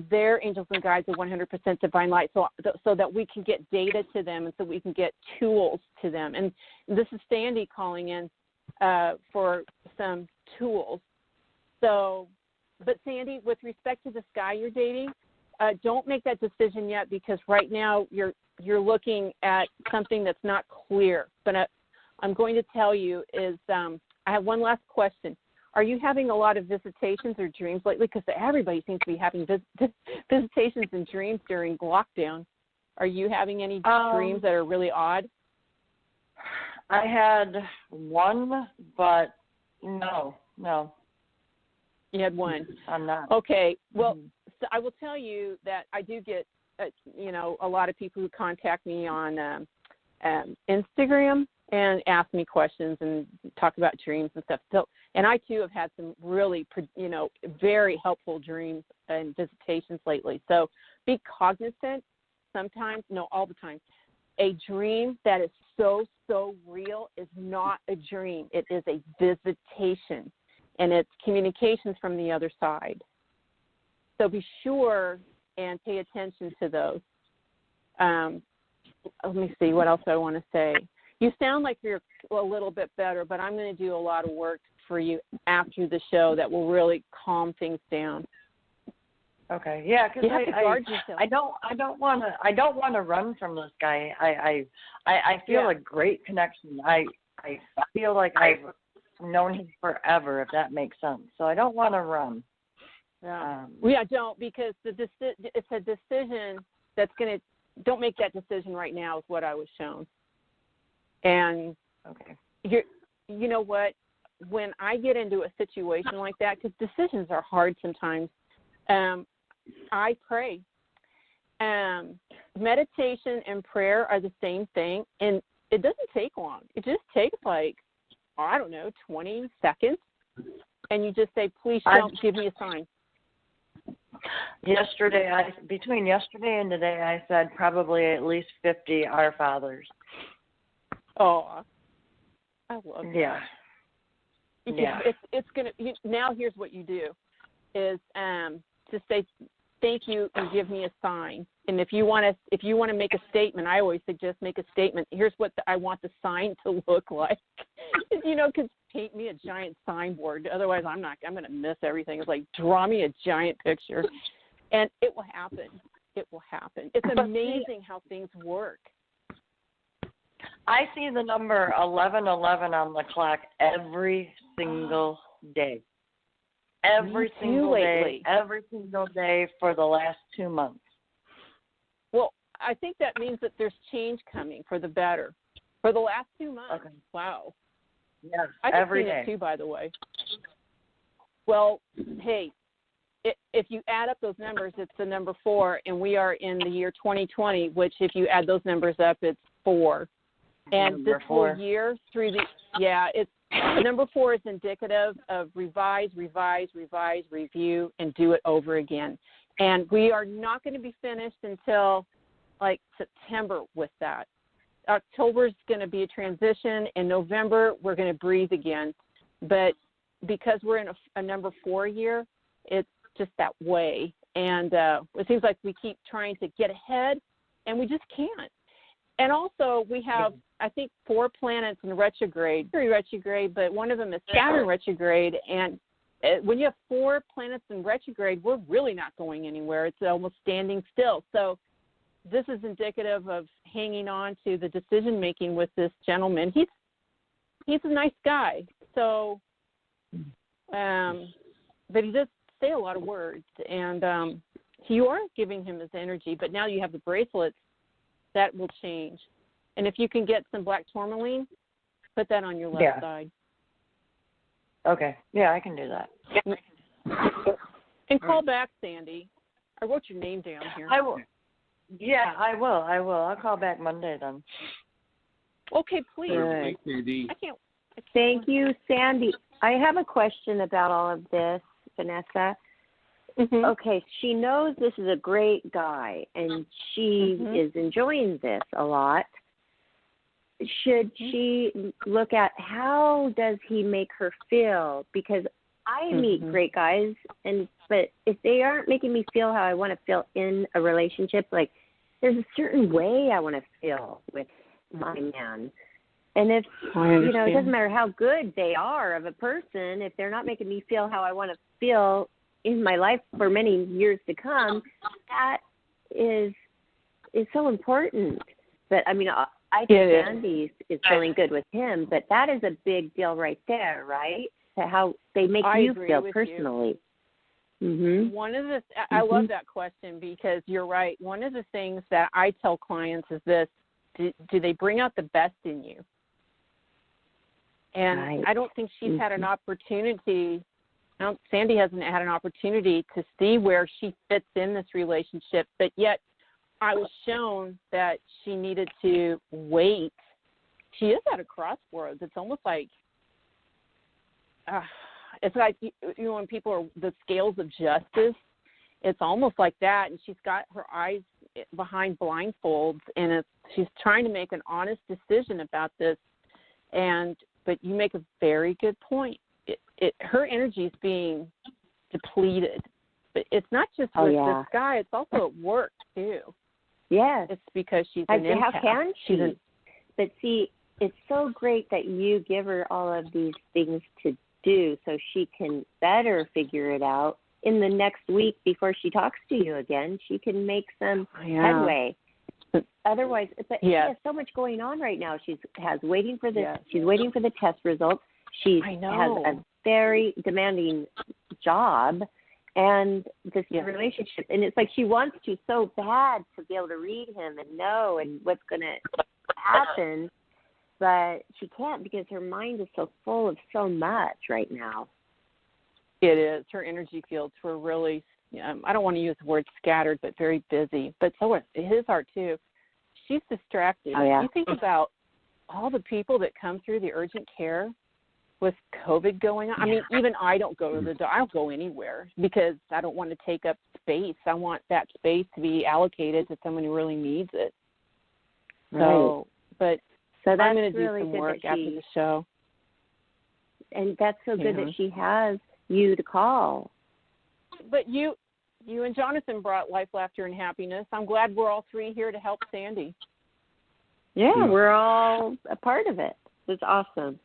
their angels and guides of 100% divine light, so that we can get data to them and so we can get tools to them. And this is Sandy calling in for some tools. So, but Sandy, with respect to this guy you're dating, don't make that decision yet, because right now you're looking at something that's not clear. But I'm going to tell you is I have one last question. Are you having a lot of visitations or dreams lately? Because everybody seems to be having visitations and dreams during lockdown. Are you having any dreams that are really odd? I had one, but no. You had one. I'm not. Okay. Well, so I will tell you that I do get, a lot of people who contact me on Instagram and ask me questions and talk about dreams and stuff. So, and I too have had some really, very helpful dreams and visitations lately. So be cognizant sometimes, no, all the time. a dream that is so real is not a dream. It is a visitation, and it's communications from the other side. So be sure and pay attention to those. Let me see, what else I want to say. You sound like you're a little bit better, but I'm going to do a lot of work for you after the show that will really calm things down. Okay, yeah, because I don't want to run from this guy. I feel a great connection. I feel like I've known him forever, if that makes sense. So I don't want to run. Don't, because it's a decision that's going to. Don't make that decision right now. Is what I was shown. And you know what? When I get into a situation like that, because decisions are hard sometimes. I pray. Meditation and prayer are the same thing, and it doesn't take long. It just takes 20 seconds, and you just say, please don't give me a sign. Between yesterday and today, I said probably at least 50 Our Fathers. Oh, I love that. Yeah. Yeah. It's gonna. Now here's what you do, is just say thank you and give me a sign. And if you want to make a statement, I always suggest make a statement. Here's what I want the sign to look like. Because paint me a giant signboard. Otherwise, I'm going to miss everything. It's like, draw me a giant picture, and it will happen. It will happen. It's amazing how things work. I see the number 1111 on the clock every single day. Every single day for the last 2 months. Well, I think that means that there's change coming for the better. For the last 2 months. Okay. Wow. Yes, every day. It too, by the way. Well, hey, if you add up those numbers, it's the number 4, and we are in the year 2020, which if you add those numbers up, it's 4. And number this 4. whole year it's number 4 is indicative of revise, review, and do it over again. And we are not going to be finished until September with that. October is going to be a transition. In November, we're going to breathe again. But because we're in a number 4 year, it's just that way. And it seems like we keep trying to get ahead, and we just can't. And also, we have, I think, 4 planets in retrograde. 3 retrograde, but one of them is Saturn retrograde. And when you have 4 planets in retrograde, we're really not going anywhere. It's almost standing still. So this is indicative of hanging on to the decision-making with this gentleman. He's a nice guy. So, but he does say a lot of words. And you are giving him his energy, but now you have the bracelets. That will change. And if you can get some black tourmaline, put that on your left side. Okay. Yeah, I can do that. And call back, Sandy. I wrote your name down here. I will. Yeah, I will. I'll call back Monday then. Okay, please. Thanks, Sandy. Thank you, Sandy. I have a question about all of this, Vanessa. Mm-hmm. Okay, she knows this is a great guy, and she is enjoying this a lot. Should she look at how does he make her feel? Because I meet great guys, but if they aren't making me feel how I want to feel in a relationship, like there's a certain way I want to feel with my man. And if, it doesn't matter how good they are of a person, if they're not making me feel how I want to feel in my life for many years to come, that is so important. But I mean, I think Sandy is feeling good with him, but that is a big deal right there, right? To how they make you feel personally. Mm-hmm. One of the I love that question, because you're right. One of the things that I tell clients is this: do they bring out the best in you? And I don't think she's had an opportunity. Sandy hasn't had an opportunity to see where she fits in this relationship, but yet I was shown that she needed to wait. She is at a crossroads. It's almost like, when people are the scales of justice, it's almost like that. And she's got her eyes behind blindfolds, and she's trying to make an honest decision about this. But you make a very good point. Her energy is being depleted. But it's not just with this guy. It's also at work, too. Yes. It's because she's an empath. How can she? But see, it's so great that you give her all of these things to do so she can better figure it out. In the next week before she talks to you again, she can make some headway. Otherwise, but she has so much going on right now. She's waiting for the she's waiting for the test results. She has a very demanding job and this relationship, and it's like she wants to so bad to be able to read him and know and what's going to happen, but she can't because her mind is so full of so much right now. It is. Her energy fields were really, I don't want to use the word scattered, but very busy. But so his are too. She's distracted. Oh, yeah. You think about all the people that come through the urgent care with COVID going on. I mean, even I don't go to I don't go anywhere because I don't want to take up space. I want that space to be allocated to someone who really needs it. Right. So I'm going to do really some good work after the show. And that's so good that she has you to call. But you and Jonathan brought life, laughter, and happiness. I'm glad we're all three here to help Sandy. Yeah, we're all a part of it. It's awesome.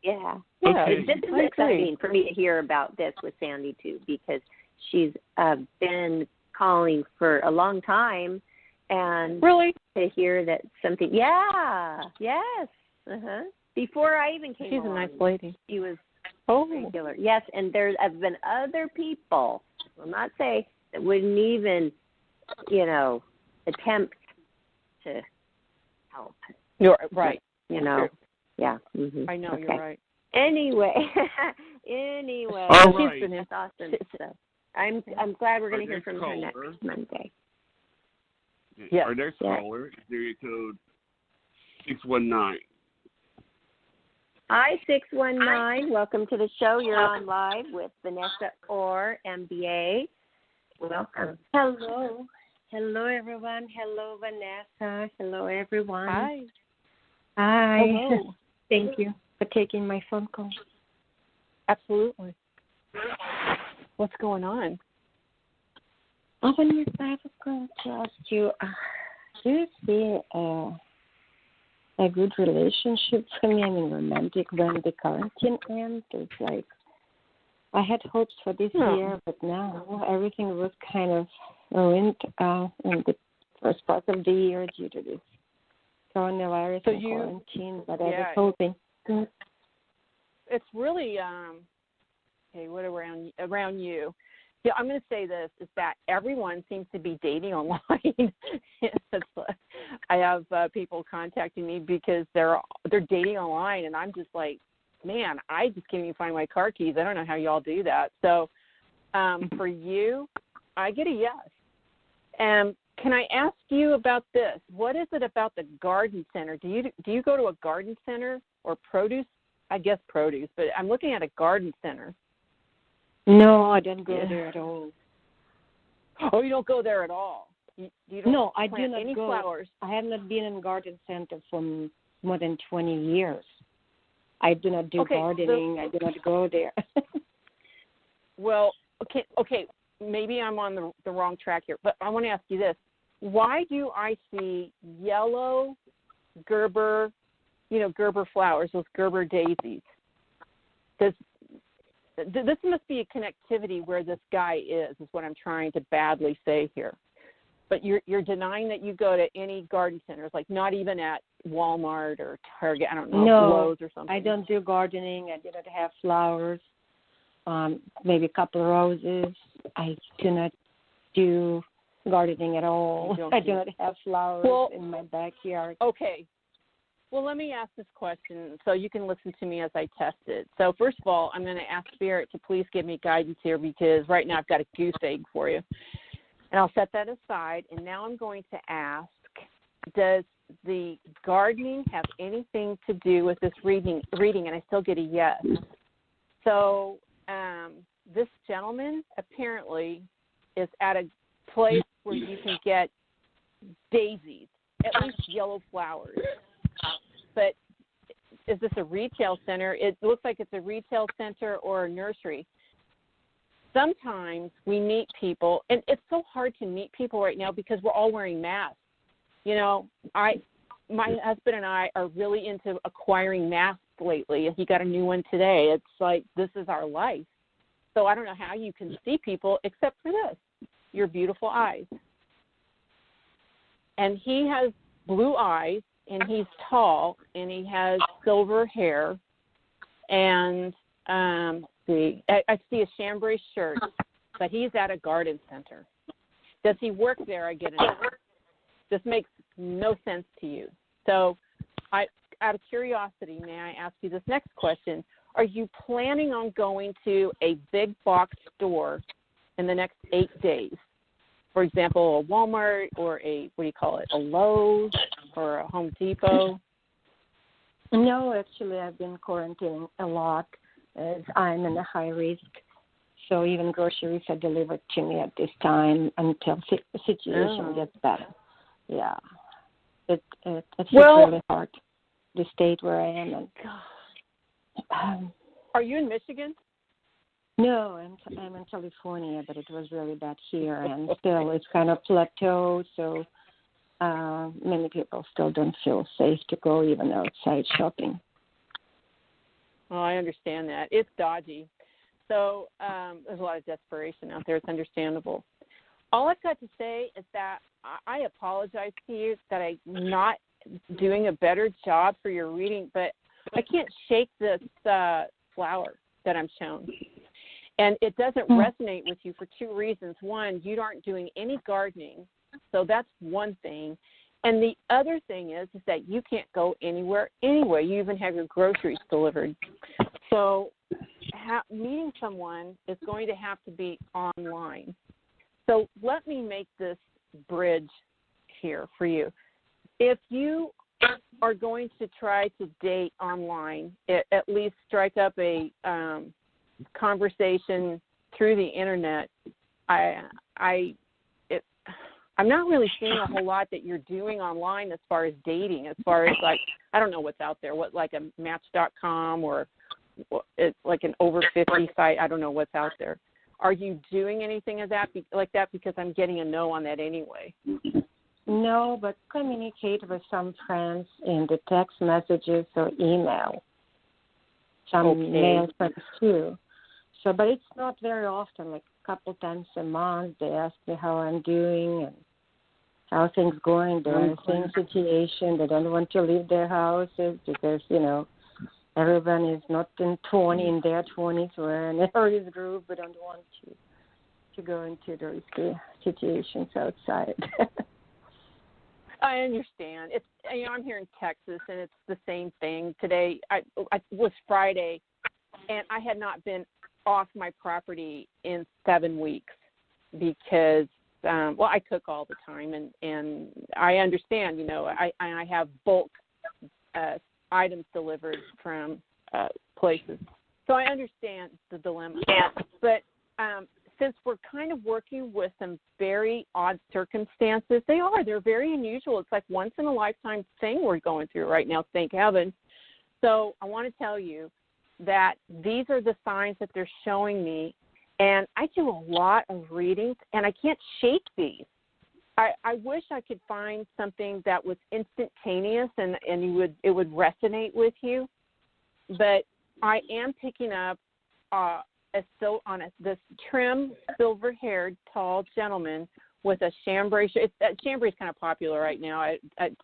Yeah. Okay. This is exciting for me to hear about this with Sandy, too, because she's been calling for a long time. And really? To hear that something, before I even came She's along, a nice lady. She was regular. Yes, and there have been other people, will not say, that wouldn't even, attempt to help. You're right. But, yeah. Mm-hmm. I know, you're right. Anyway. All right. That's awesome. So I'm glad we're going to hear from her next Monday. Yes. Our next caller is area code 619. Hi, 619. Welcome to the show. You're on live with Vanessa Orr, MBA. Welcome. Hello. Hello, everyone. Hello, Vanessa. Hello, everyone. Hi. Hi. Hello. Thank you for taking my phone call. Absolutely. What's going on? Vanessa, I was going to ask you, do you see a good relationship for me, romantic, when the quarantine ends? It's like I had hopes for this year, but now everything was kind of ruined in the first part of the year due to this coronavirus and quarantine, but I was hoping. It's really, what around you? Yeah, I'm going to say this, is that everyone seems to be dating online. I have people contacting me because they're dating online, and I'm just like, man, I just can't even find my car keys. I don't know how y'all do that. So for you, I get a yes. Can I ask you about this? What is it about the garden center? Do you go to a garden center or produce? I guess produce, but I'm looking at a garden center. No, I don't go there at all. Oh, you don't go there at all? You don't no, I do not any go. Flowers? I have not been in garden center for more than 20 years. I do not do gardening. I do not go there. Well, okay. Maybe I'm on the wrong track here, but I want to ask you this. Why do I see yellow Gerber, Gerber flowers, those Gerber daisies? This must be a connectivity where this guy is what I'm trying to badly say here. But you're denying that you go to any garden centers, like not even at Walmart or Target, I don't know, Lowe's or something. I don't do gardening. I do not have flowers, maybe a couple of roses. I do not do gardening at all. I do not have flowers in my backyard. Okay. Well, let me ask this question so you can listen to me as I test it. So first of all, I'm going to ask Spirit to please give me guidance here because right now I've got a goose egg for you. And I'll set that aside. And now I'm going to ask, does the gardening have anything to do with this reading? And I still get a yes. So this gentleman apparently is at a place where you can get daisies. at least yellow flowers. But is this a retail center? It looks like it's a retail center or a nursery. Sometimes we meet people, and it's so hard to meet people right now because we're all wearing masks. You know, my husband and I are really into acquiring masks lately. He got a new one today. It's like this is our life. So I don't know how you can see people except for this, your beautiful eyes. And he has blue eyes, and he's tall, and he has silver hair. And I see a chambray shirt, but he's at a garden center. Does he work there? I get it. This makes no sense to you. So out of curiosity, may I ask you this next question? Are you planning on going to a big box store in the next 8 days? For example, a Walmart or a Lowe's or a Home Depot? No, actually, I've been quarantining a lot as I'm in a high risk. So even groceries are delivered to me at this time until the situation gets better. Yeah. It's really hard, the state where I am. And, are you in Michigan? No, I'm in California, but it was really bad here, and still it's kind of plateau, so many people still don't feel safe to go even outside shopping. Well, I understand that. It's dodgy. So there's a lot of desperation out there. It's understandable. All I've got to say is that I apologize to you that I'm not doing a better job for your reading, but I can't shake this flower that I'm shown. And it doesn't resonate with you for two reasons. One, you aren't doing any gardening, so that's one thing. And the other thing is that you can't go anywhere anyway. You even have your groceries delivered. So meeting someone is going to have to be online. So let me make this bridge here for you. If you are going to try to date online, at least strike up a conversation through the internet, I'm not really seeing a whole lot that you're doing online as far as dating, as far as like, I don't know what's out there, like a Match.com or it's like an over 50 site. I don't know what's out there. Are you doing anything of that like that? Because I'm getting a no on that anyway. No, but communicate with some friends in the text messages or email. Some mail friends too. So, but it's not very often, like a couple times a month. They ask me how I'm doing and how things going. They're in the same situation. They don't want to leave their houses because, you know, everyone is not in their 20s. We're in a risk group. We don't want to go into the risky situations outside. I understand. It's I'm here in Texas, and it's the same thing. Today, I was Friday, and I had not been off my property in 7 weeks because, I cook all the time, and I understand. You know, I have bulk items delivered from places, so I understand the dilemma. Yeah. But since we're kind of working with some very odd circumstances, they're very unusual. It's like once in a lifetime thing we're going through right now, thank heaven. So I want to tell you that these are the signs that they're showing me, and I do a lot of readings, and I can't shake these. I wish I could find something that was instantaneous and it would resonate with you, but I am picking up this trim, silver-haired, tall gentleman with a chambray shirt. Chambray is kind of popular right now.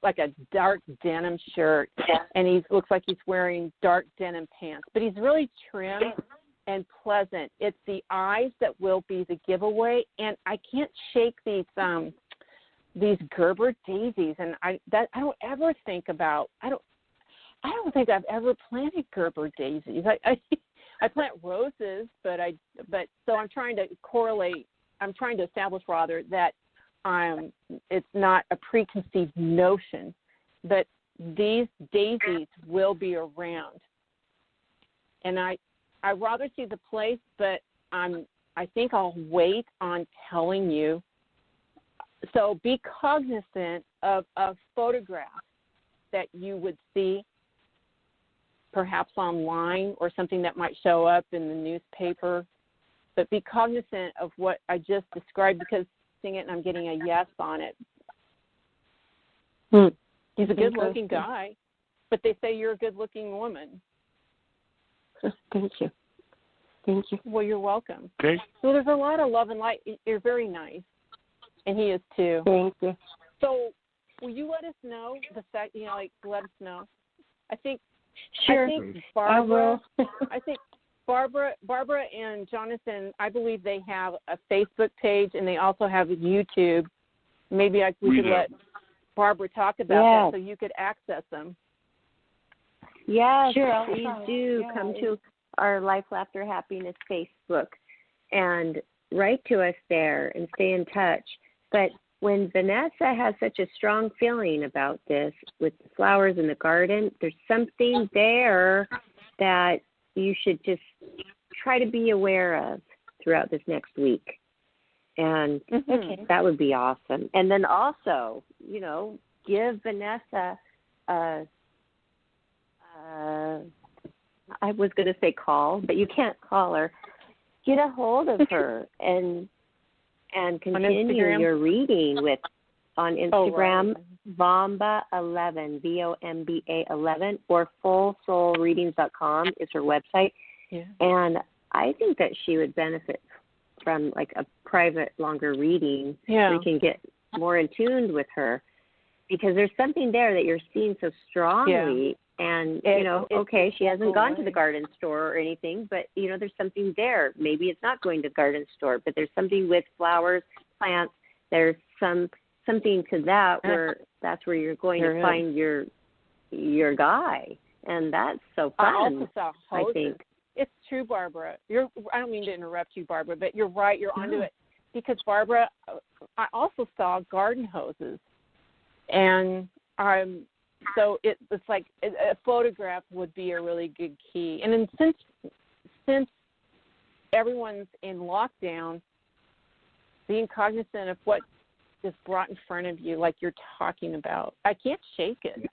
Like a dark denim shirt, and he looks like he's wearing dark denim pants. But he's really trim and pleasant. It's the eyes that will be the giveaway, and I can't shake these Gerber daisies, and I don't ever think about. I don't think I've ever planted Gerber daisies. I plant roses, but so I'm trying to correlate. I'm trying to establish rather that it's not a preconceived notion, but these daisies will be around, and I rather see the place, but I think I'll wait on telling you So be cognizant of a photograph that you would see perhaps online or something that might show up in the newspaper. But be cognizant of what I just described, because I'm seeing it and I'm getting a yes on it. He's a good-looking guy, but they say you're a good-looking woman. Thank you. Thank you. Well, you're welcome. Okay. So there's a lot of love and light. You're very nice, and he is too. Thank you. So will you let us know the fact? Let us know. I think. Sure. I think Barbara. I will. I think Barbara and Jonathan. I believe they have a Facebook page, and they also have a YouTube. Maybe we could let Barbara talk about that, so you could access them. Yes, sure, please do come to our Life, Laughter, Happiness Facebook and write to us there and stay in touch. But when Vanessa has such a strong feeling about this with the flowers in the garden, there's something there that you should just try to be aware of throughout this next week. And that would be awesome. And then also, give Vanessa I was going to say call, but you can't call her. Get a hold of her and continue your reading on Instagram, Vomba11, VOMBA 11, or FullSoulReadings.com is her website. Yeah. And I think that she would benefit from like a private, longer reading. Yeah. So we can get more in tune with her, because there's something there that you're seeing so strongly. Yeah. And, she hasn't gone to the garden store or anything, but, there's something there. Maybe it's not going to the garden store, but there's something with flowers, plants. There's something to that where that's where you're going to find your guy. And that's so fun, I also saw hoses. I think. It's true, Barbara. I don't mean to interrupt you, Barbara, but you're right. You're onto it. Because, Barbara, I also saw garden hoses. And so it's like a photograph would be a really good key. And then since everyone's in lockdown, being cognizant of what is brought in front of you, like you're talking about, I can't shake it.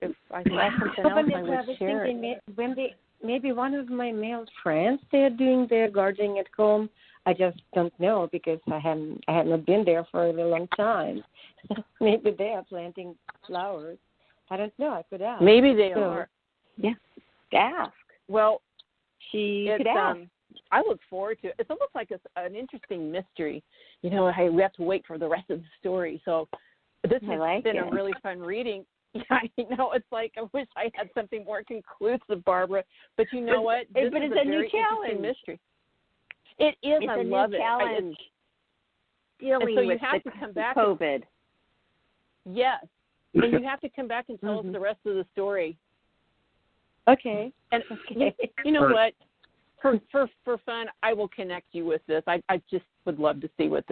If I saw something else, I would share it. Maybe one of my male friends, they're doing their gardening at home. I just don't know because I haven't been there for a really long time. Maybe they are planting flowers. I don't know. I could ask. Maybe they are. Yeah. Ask. Well, she could ask. I look forward to it. It's almost like an interesting mystery. We have to wait for the rest of the story. So this has been a really fun reading. Yeah, I know. It's like I wish I had something more conclusive, Barbara. But you know what? This but is it's a new very challenge. interesting mystery. It is. It's I a love new it. Challenge. Dealing so you with have to come back. COVID. Yes, and you have to come back and tell us the rest of the story. Okay. And you know what? For fun, I will connect you with this. I just would love to see what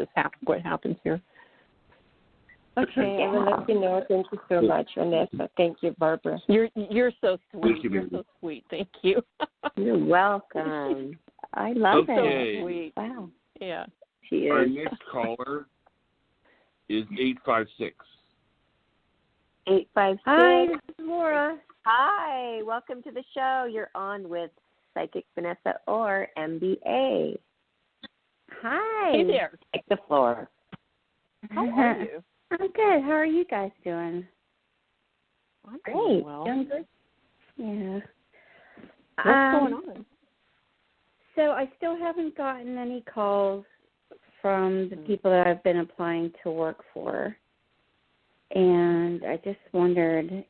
happens here. Okay, I will let you know. Thank you so much, Vanessa. Thank you, Barbara. You're so sweet. You're so sweet. Thank you. You're welcome. I love it. So sweet. Wow. Yeah. She is. Our next caller is 856. 856. Hi, this is Laura. Hi, welcome to the show. You're on with Psychic Vanessa Orr, MBA. Hi. Hey there. Take the floor. How are you? I'm good. How are you guys doing? I'm great. Well. Doing good? Yeah. What's going on? So I still haven't gotten any calls from the people that I've been applying to work for. And I just wondered,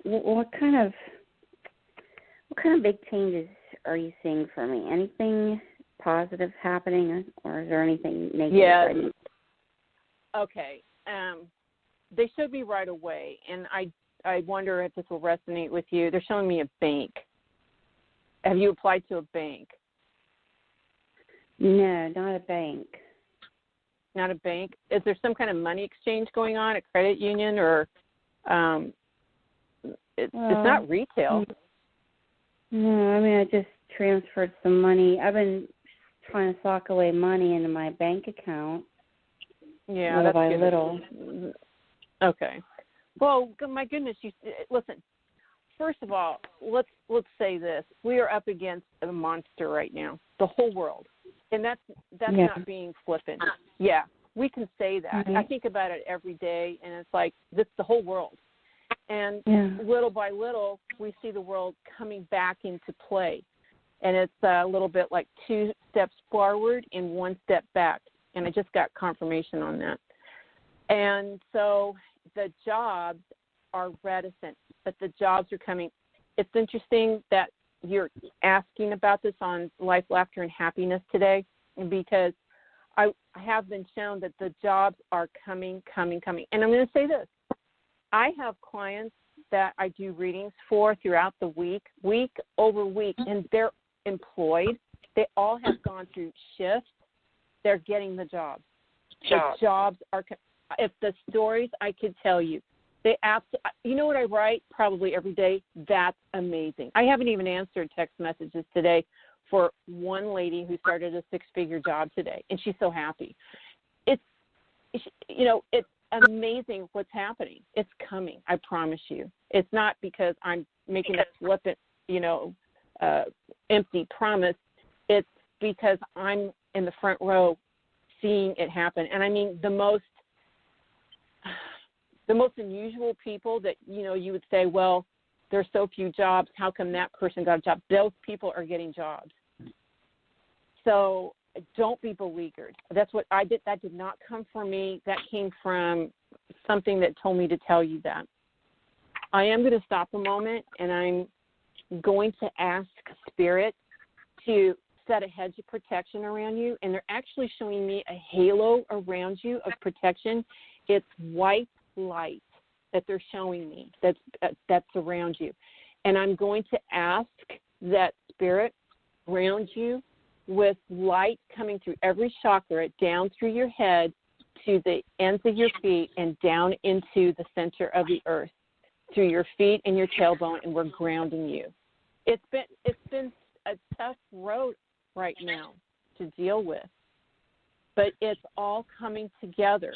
what kind of big changes are you seeing for me? Anything positive happening, or is there anything negative? Yeah. Okay. They should be right away, and I wonder if this will resonate with you. They're showing me a bank. Have you applied to a bank? No, not a bank. Not a bank? Is there some kind of money exchange going on, a credit union, or it's not retail? No, I just transferred some money. I've been trying to sock away money into my bank account. Yeah, little that's by good. little. Okay. Well, my goodness, listen. First of all, let's say this: we are up against a monster right now, the whole world, and that's not being flippant. Yeah, we can say that. Mm-hmm. I think about it every day, and it's like this: the whole world. And little by little, we see the world coming back into play, and it's a little bit like 2 steps forward and 1 step back. And I just got confirmation on that. And so the jobs are reticent, but the jobs are coming. It's interesting that you're asking about this on Life, Laughter, and Happiness today, because I have been shown that the jobs are coming. And I'm going to say this. I have clients that I do readings for throughout the week over week, and they're employed. They all have gone through shifts. They're getting the jobs. The jobs are – if the stories I could tell you, you know what I write probably every day? That's amazing. I haven't even answered text messages today for one lady who started a 6-figure job today, and she's so happy. It's amazing what's happening. It's coming, I promise you. It's not because I'm making a flippant, empty promise. It's because I'm in the front row seeing it happen. And I mean, the most unusual people that, you would say, well, there's so few jobs. How come that person got a job? Those people are getting jobs. So don't be beleaguered. That's what I did. That did not come from me. That came from something that told me to tell you that. I am going to stop a moment, and I'm going to ask Spirit to set a hedge of protection around you, and they're actually showing me a halo around you of protection. It's white light that they're showing me that's around you. And I'm going to ask that Spirit around you with light coming through every chakra, down through your head to the ends of your feet and down into the center of the earth, through your feet and your tailbone, and we're grounding you. It's been a tough road right now to deal with, but it's all coming together.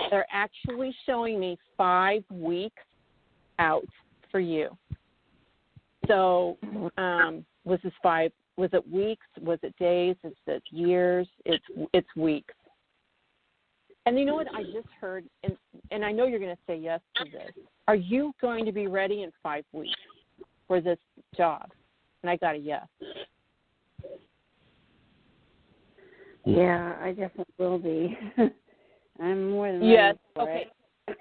They're actually showing me 5 weeks out for you. So was it weeks? Was it days? Is it years? It's weeks. And you know what I just heard, and I know you're going to say yes to this. Are you going to be ready in 5 weeks for this job? And I got a yes. Yeah, I definitely will be. I'm more than yes. ready Okay.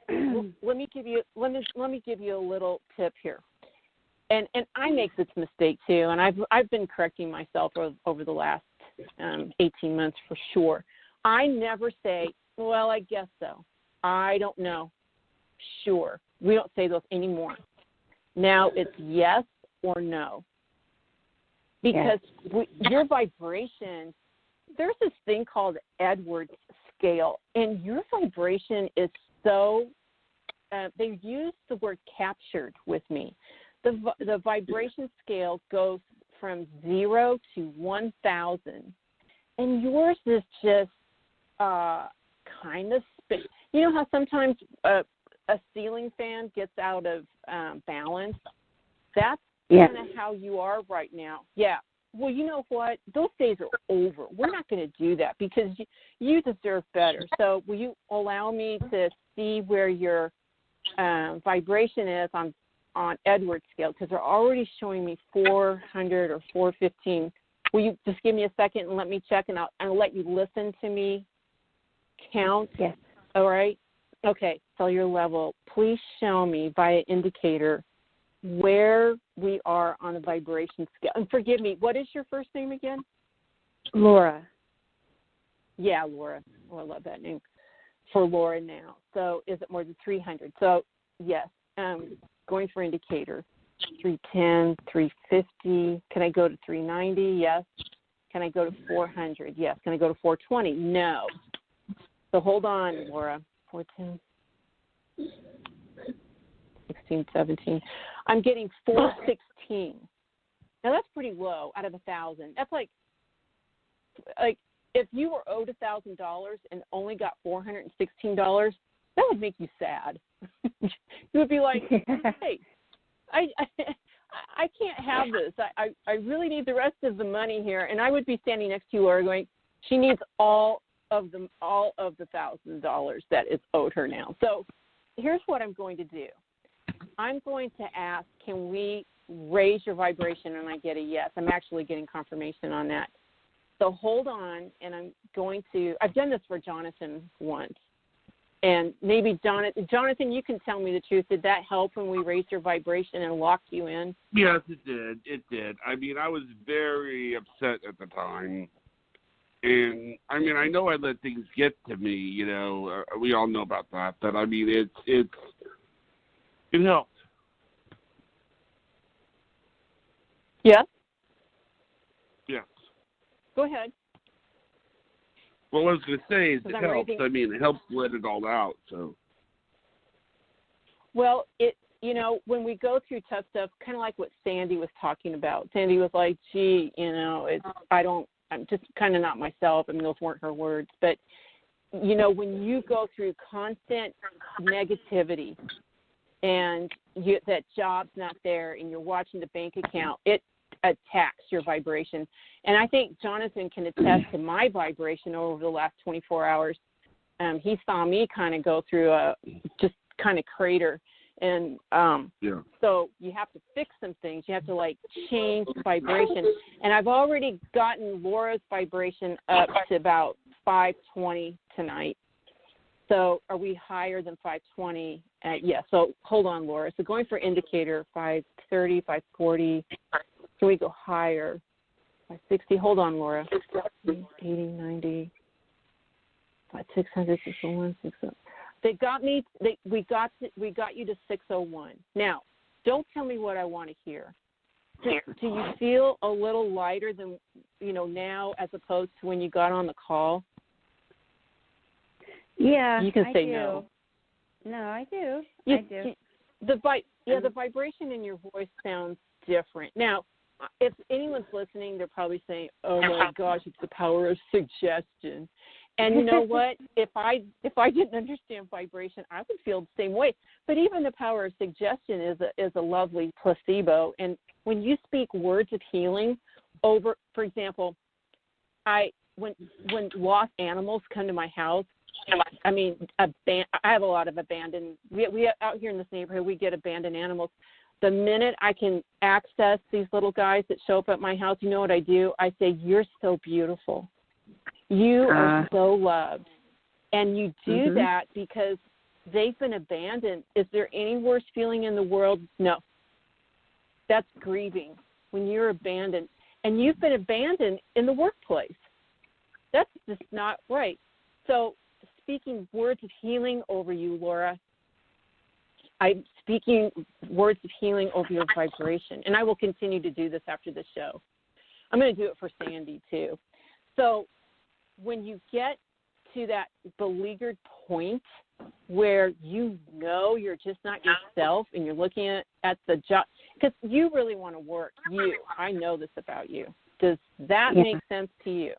for Well, let me give you a little tip here. And I make this mistake too, and I've been correcting myself over the last 18 months for sure. I never say, well, I guess so. I don't know. Sure. We don't say those anymore. Now it's yes or no. Because your vibration, there's this thing called Edwards scale, and your vibration is so, they use the word captured with me. The vibration scale goes from 0 to 1,000, and yours is just kind of you know how sometimes a ceiling fan gets out of balance? That's kind of how you are right now. Yeah. Well, you know what? Those days are over. We're not going to do that because you deserve better. So will you allow me to see where your vibration is on Edwards scale? Because they're already showing me 400 or 415. Will you just give me a second and let me check, and I'll let you listen to me count? Yes. All right? Okay, cellular level. Please show me via indicator where we are on the vibration scale. And forgive me, what is your first name again? Laura. Yeah, Laura. Oh, I love that name. For Laura now. So is it more than 300? So, yes, going for indicator. 310, 350. Can I go to 390? Yes. Can I go to 400? Yes. Can I go to 420? No. So hold on, Laura. 410. 16, 17. I'm getting 416. Now that's pretty low out of 1,000. That's like if you were owed $1,000 and only got $416, that would make you sad. You would be like, hey, I can't have this. I really need the rest of the money here. And I would be standing next to you, Laura, going, she needs all of the $1,000 that is owed her now. So here's what I'm going to do. I'm going to ask, can we raise your vibration? And I get a yes. I'm actually getting confirmation on that. So hold on, and I've done this for Jonathan once. And maybe, Jonathan, you can tell me the truth. Did that help when we raised your vibration and locked you in? Yes, it did. It did. I mean, I was very upset at the time. And, I mean, I know I let things get to me, you know. We all know about that. But, I mean, it helped. Yes? Yes. Go ahead. Well, what I was going to say is it helps. I mean, it helps let it all out. So. Well, when we go through tough stuff, kind of like what Sandy was talking about. Sandy was like, gee, I'm just kind of not myself. I mean, those weren't her words. But, when you go through constant negativity and that job's not there and you're watching the bank account, it attacks your vibration. And I think Jonathan can attest to my vibration over the last 24 hours. He saw me kind of go through a just kind of crater. And so you have to fix some things. You have to, change vibration. And I've already gotten Laura's vibration up to about 520 tonight. So are we higher than 520? Yeah, so hold on, Laura. So going for indicator, 530, 540. Can we go higher? 560. Hold on, Laura. 80, 90, 600, 601, 601. They got me. We got you to 601. Now, don't tell me what I want to hear. Do you feel a little lighter than now as opposed to when you got on the call? Yeah, you can say do. no. No, I do. I do. The vibration in your voice sounds different. Now, if anyone's listening, they're probably saying, "Oh my gosh, it's the power of suggestion." And you know what? If I didn't understand vibration, I would feel the same way. But even the power of suggestion is a lovely placebo. And when you speak words of healing over, for example, when lost animals come to my house, I mean, I have a lot of abandoned. We out here in this neighborhood, we get abandoned animals. The minute I can access these little guys that show up at my house, you know what I do? I say, "You're so beautiful. You are so loved." And you do that because they've been abandoned. Is there any worse feeling in the world? No. That's grieving when you're abandoned. And you've been abandoned in the workplace. That's just not right. So speaking words of healing over you, Laura, I'm speaking words of healing over your vibration. And I will continue to do this after the show. I'm going to do it for Sandy, too. So when you get to that beleaguered point where you're just not yourself and you're looking at the job, because you really want to work. I know this about you. Does that make sense to you?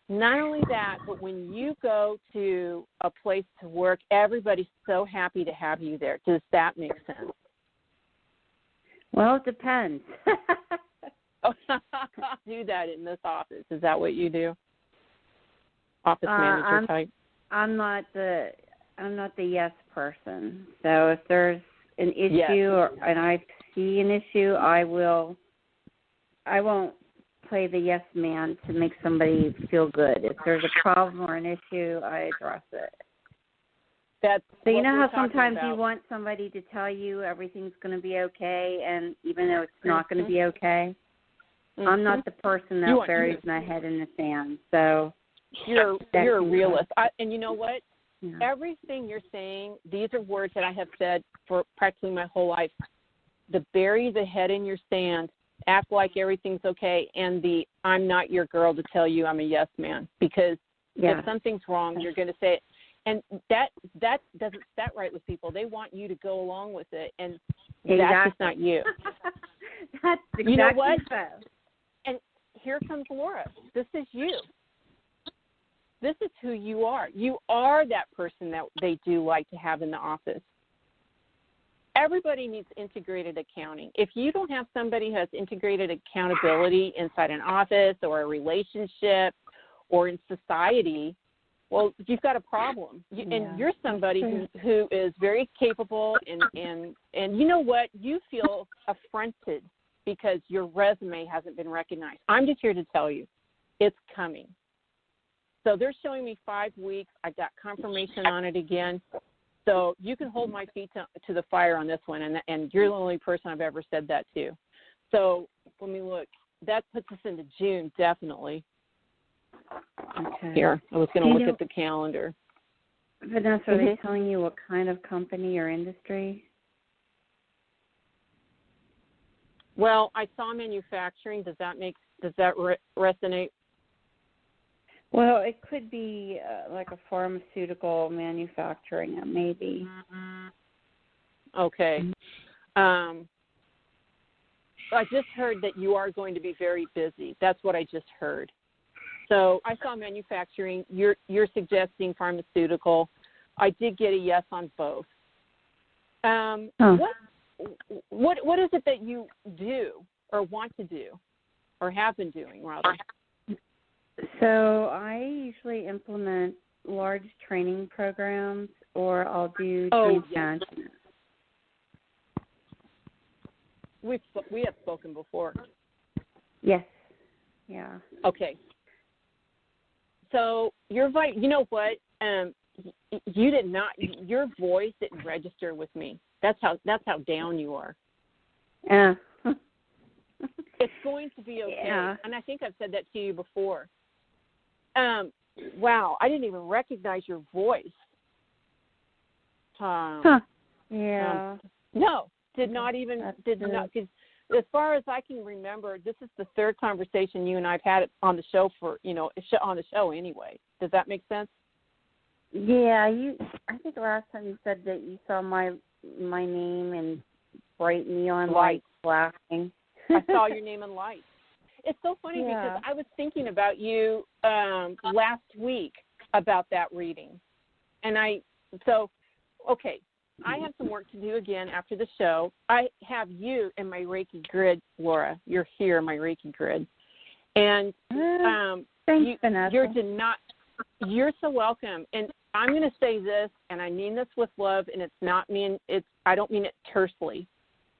Not only that, but when you go to a place to work, everybody's so happy to have you there. Does that make sense? Well, it depends. Do that in this office. Is that what you do? Office manager type? I'm not the yes person. So if there's an issue and I see an issue, I won't play the yes man to make somebody feel good. If there's a problem or an issue, I address it. So you know how sometimes you want somebody to tell you everything's going to be okay, and even though it's not going to be okay? I'm not the person that buries my head in the sand. So you're a realist. And you know what? Yeah. Everything you're saying, these are words that I have said for practically my whole life. The bury the head in your sand, act like everything's okay, and the I'm not your girl to tell you I'm a yes man. Because if something's wrong, you're going to say it. And that doesn't sit right with people. They want you to go along with it, and that's just not you. That's exactly you know what? so. And here comes Laura. This is you. this is who you are. You are that person that they do like to have in the office. Everybody needs integrated accounting. If you don't have somebody who has integrated accountability inside an office or a relationship or in society, well, you've got a problem. And you're somebody who is very capable, and you know what? You feel affronted because your resume hasn't been recognized. I'm just here to tell you, it's coming. So they're showing me 5 weeks. I got confirmation on it again. So you can hold my feet to the fire on this one, and you're the only person I've ever said that to. So let me look. That puts us into June, definitely. Okay. Here, I was going to look at the calendar. Vanessa, are they telling you what kind of company or industry? Well, I saw manufacturing. Does that resonate? Well, it could be like a pharmaceutical manufacturing, maybe. Okay. I just heard that you are going to be very busy. That's what I just heard. So I saw manufacturing. You're suggesting pharmaceutical. I did get a yes on both. What is it that you do or want to do or have been doing, rather? So I usually implement large training programs, or I'll do change management. We have spoken before. Yes. Yeah. Okay. So you know what? You did not. Your voice didn't register with me. That's how down you are. Yeah. It's going to be okay. Yeah. And I think I've said that to you before. Wow, I didn't even recognize your voice. Yeah. No, did not. Because as far as I can remember, this is the third conversation you and I've had on the show on the show anyway. Does that make sense? Yeah. I think last time you said that you saw my name in bright neon lights flashing. I saw your name in lights. It's so funny because I was thinking about you last week about that reading. And I have some work to do again after the show. I have you in my Reiki grid, Laura. You're here in my Reiki grid. And thanks, Vanessa. You're so welcome. And I'm going to say this, and I mean this with love, and I don't mean it tersely.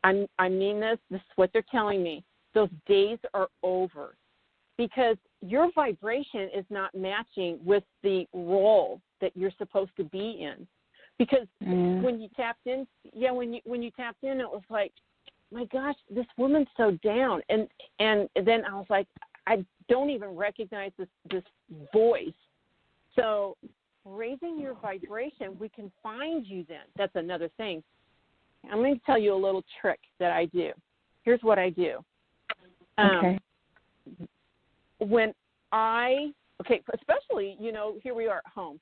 I mean this. This is what they're telling me. Those days are over because your vibration is not matching with the role that you're supposed to be in. Because when you tapped in, when you tapped in, it was like, my gosh, this woman's so down. And then I was like, I don't even recognize this voice. So raising your vibration, we can find you then. That's another thing. I'm going to tell you a little trick that I do. Here's what I do. Okay. Especially, here we are at home.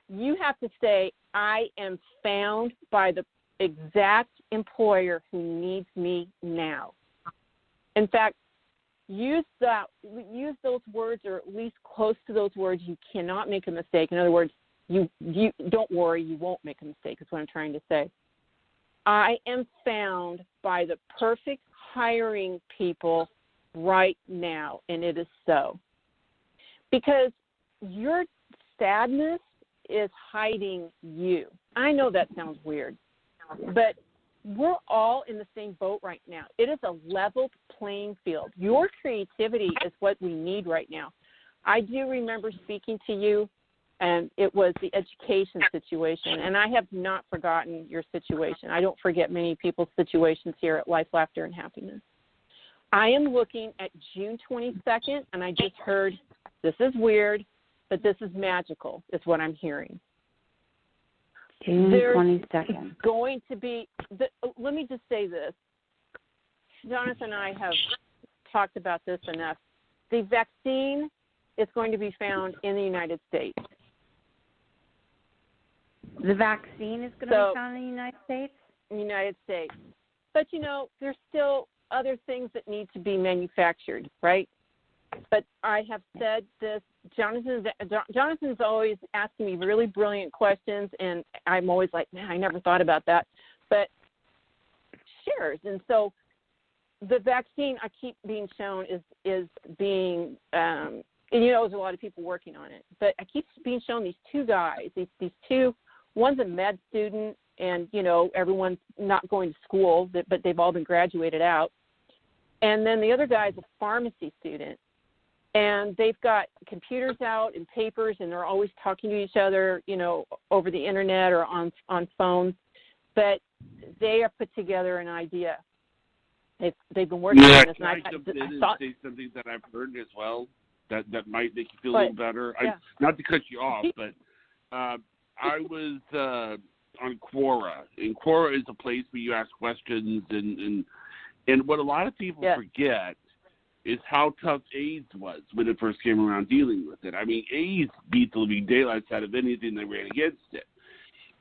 You have to say, I am found by the exact employer who needs me now. In fact, use those words, or at least close to those words. You cannot make a mistake. In other words, you don't worry, you won't make a mistake is what I'm trying to say. I am found by the perfect hiring people right now, and it is so. Because your sadness is hiding you. I know that sounds weird, but we're all in the same boat right now. It is a leveled playing field. Your creativity is what we need right now. I do remember speaking to you, and it was the education situation, and I have not forgotten your situation. I don't forget many people's situations here at Life, Laughter, and Happiness. I am looking at June 22nd, and I just heard, this is weird, but this is magical, is what I'm hearing. June 22nd. Going to be, let me just say this. Jonathan and I have talked about this enough. The vaccine is going to be found in the United States. The vaccine is going to be found in the United States? United States. But, there's still other things that need to be manufactured, right? But I have said this Jonathan's always asking me really brilliant questions, and I'm always like, man, I never thought about that. But shares, and so the vaccine I keep being shown is being, and there's a lot of people working on it, but I keep being shown these two guys, these two, one's a med student, and everyone's not going to school, but they've all been graduated out, and then the other guy's a pharmacy student. And they've got computers out and papers, and they're always talking to each other, over the internet or on phones. But they have put together an idea. They've been working on this. Can I jump in and say something that I've heard as well that might make you feel a little better? Yeah. Not to cut you off, but I was on Quora, and Quora is a place where you ask questions, and what a lot of people forget is how tough AIDS was when it first came around dealing with it. I mean, AIDS beat the living daylights out of anything that ran against it.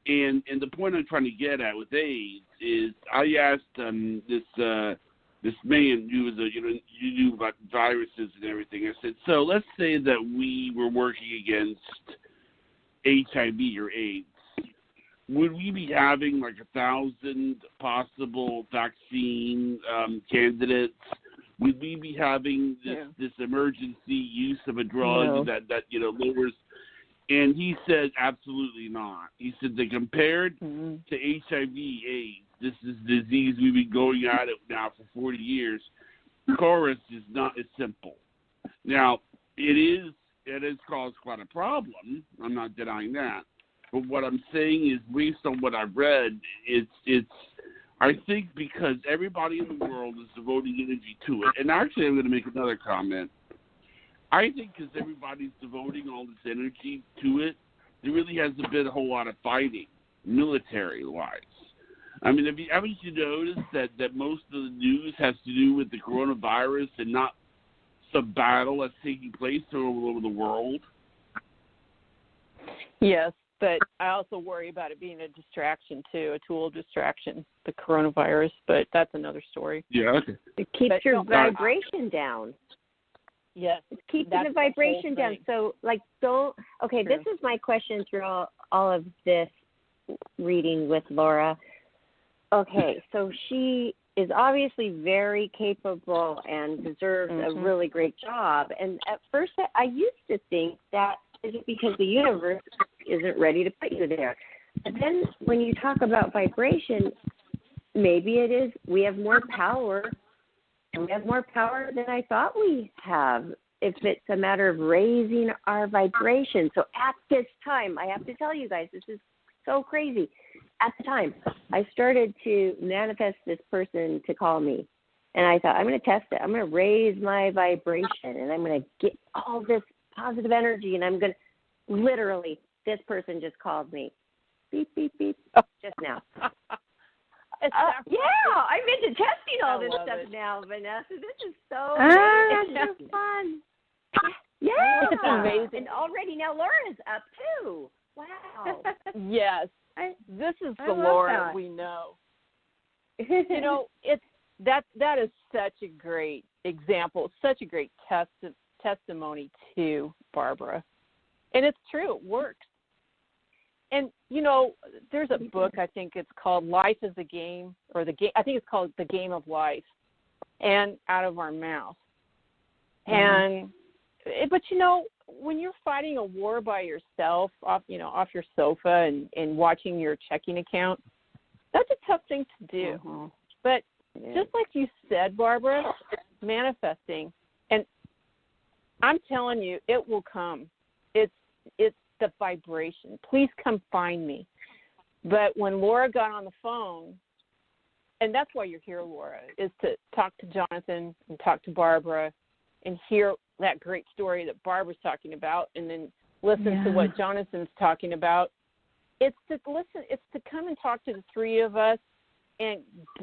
And the point I'm trying to get at with AIDS is I asked this man who was you knew about viruses and everything. I said, so let's say that we were working against HIV or AIDS. Would we be having like 1,000 possible vaccine candidates? Would we be having this emergency use of a drug that lowers? And he said, absolutely not. He said that compared to HIV/AIDS, this is a disease we've been going at it now for 40 years. Chorus is not as simple. Now, it has caused quite a problem. I'm not denying that. But what I'm saying is, based on what I've read, it's I think because everybody in the world is devoting energy to it, and actually I'm going to make another comment. I think because everybody's devoting all this energy to it, there really hasn't been a whole lot of fighting, military-wise. I mean, haven't you noticed that most of the news has to do with the coronavirus and not some battle that's taking place all over the world? Yes. But I also worry about it being a distraction, too, a tool of distraction, the coronavirus. But that's another story. Yeah, okay. It keeps your vibration down. Yes. It's keeping the vibration down. So, this is my question through all of this reading with Laura. Okay, so she is obviously very capable and deserves a really great job. And at first, I used to think that is it because the universe isn't ready to put you there. But then when you talk about vibration, maybe it is we have more power, and we have more power than I thought we have, if it's a matter of raising our vibration. So at this time, I have to tell you guys, this is so crazy. At the time, I started to manifest this person to call me. And I thought, I'm going to test it. I'm going to raise my vibration, and I'm going to get all this positive energy, and I'm going to literally, this person just called me. Beep, beep, beep, just now. I'm into testing all this stuff now, Vanessa. This is so fun. Yeah. It's amazing. And already now Laura's up, too. Wow. Yes. This is the Laura we know. It's that is such a great example, such a great testimony to Barbara. And it's true, it works. And, there's a book, I think it's called Life is a Game, or I think it's called The Game of Life, and Out of Our Mouth. And, but when you're fighting a war by yourself, off your sofa and watching your checking account, that's a tough thing to do. But just like you said, Barbara, manifesting, and I'm telling you, it will come. It's the vibration. Please come find me. But when Laura got on the phone, and that's why you're here, Laura, is to talk to Jonathan and talk to Barbara and hear that great story that Barbara's talking about, and then listen to what Jonathan's talking about. It's to listen. It's to come and talk to the three of us and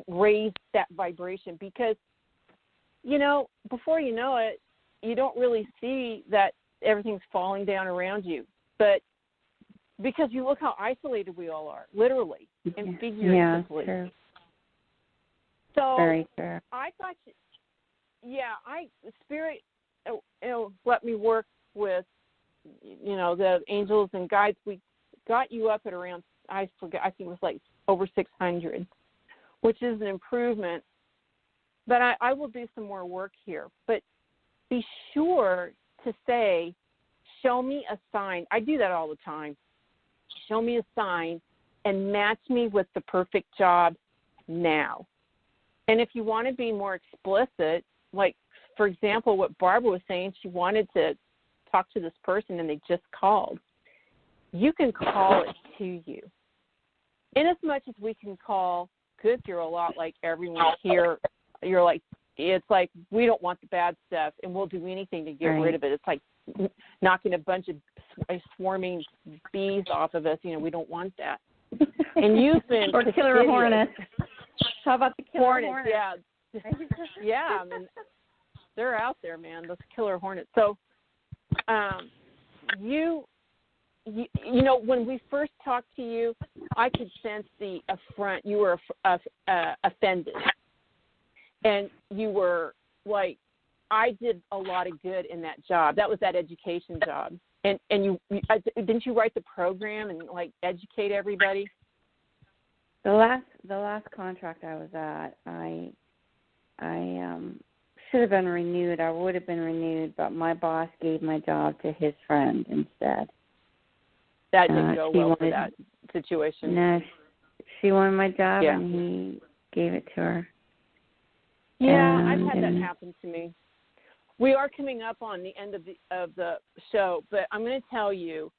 raise that vibration, because, before you know it, you don't really see that everything's falling down around you. But because you look how isolated we all are, literally and figuratively. True. So very true. I thought, Spirit, let me work with the angels and guides, we got you up at around, I think it was like over 600, which is an improvement. But I will do some more work here. But be sure to say, show me a sign. I do that all the time. Show me a sign and match me with the perfect job now. And if you want to be more explicit, like, for example, what Barbara was saying, she wanted to talk to this person and they just called. You can call it to you. In as much as we can call, because you're a lot like everyone here, you're like, it's like we don't want the bad stuff and we'll do anything to get rid of it. It's like knocking a bunch of swarming bees off of us. We don't want that. And you've been or killer hornets. How about the killer hornets? Yeah. Yeah, I mean, they're out there, man, those killer hornets. So you when we first talked to you, I could sense the affront. You were offended. And you were like, I did a lot of good in that job. That was that education job. And you didn't you write the program and like educate everybody? The last contract I was at, I should have been renewed. I would have been renewed, but my boss gave my job to his friend instead. That didn't go well for that situation. No, she wanted my job, and he gave it to her. Yeah, I've had that happen to me. We are coming up on the end of the show, but I'm going to tell you,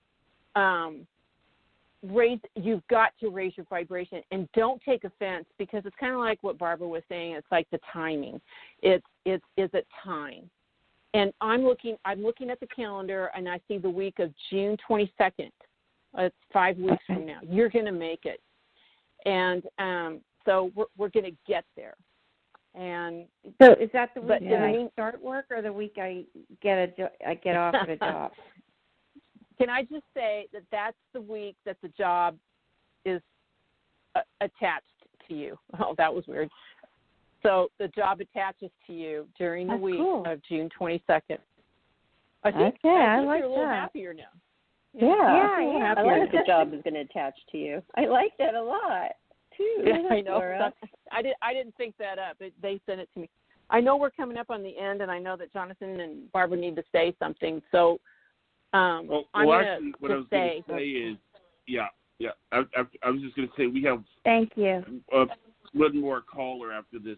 you've got to raise your vibration, and don't take offense, because it's kind of like what Barbara was saying. It's like the timing. Is it time? And I'm looking at the calendar, and I see the week of June 22nd. It's 5 weeks from now. You're going to make it, and so we're going to get there. And so, is that the week that I start work, or the week I get off at a job? Can I just say that that's the week that the job is attached to you? Oh, that was weird. So the job attaches to you during the week of June 22nd. I think I you're like a little that. happier now. Yeah. I like the job is going to attach to you. I like that a lot too. Yeah, I know. Laura. I didn't think that up. They sent it to me. I know we're coming up on the end, and I know that Jonathan and Barbara need to say something. So I'm going to say is, I was just going to say we have. Thank you. One more caller after this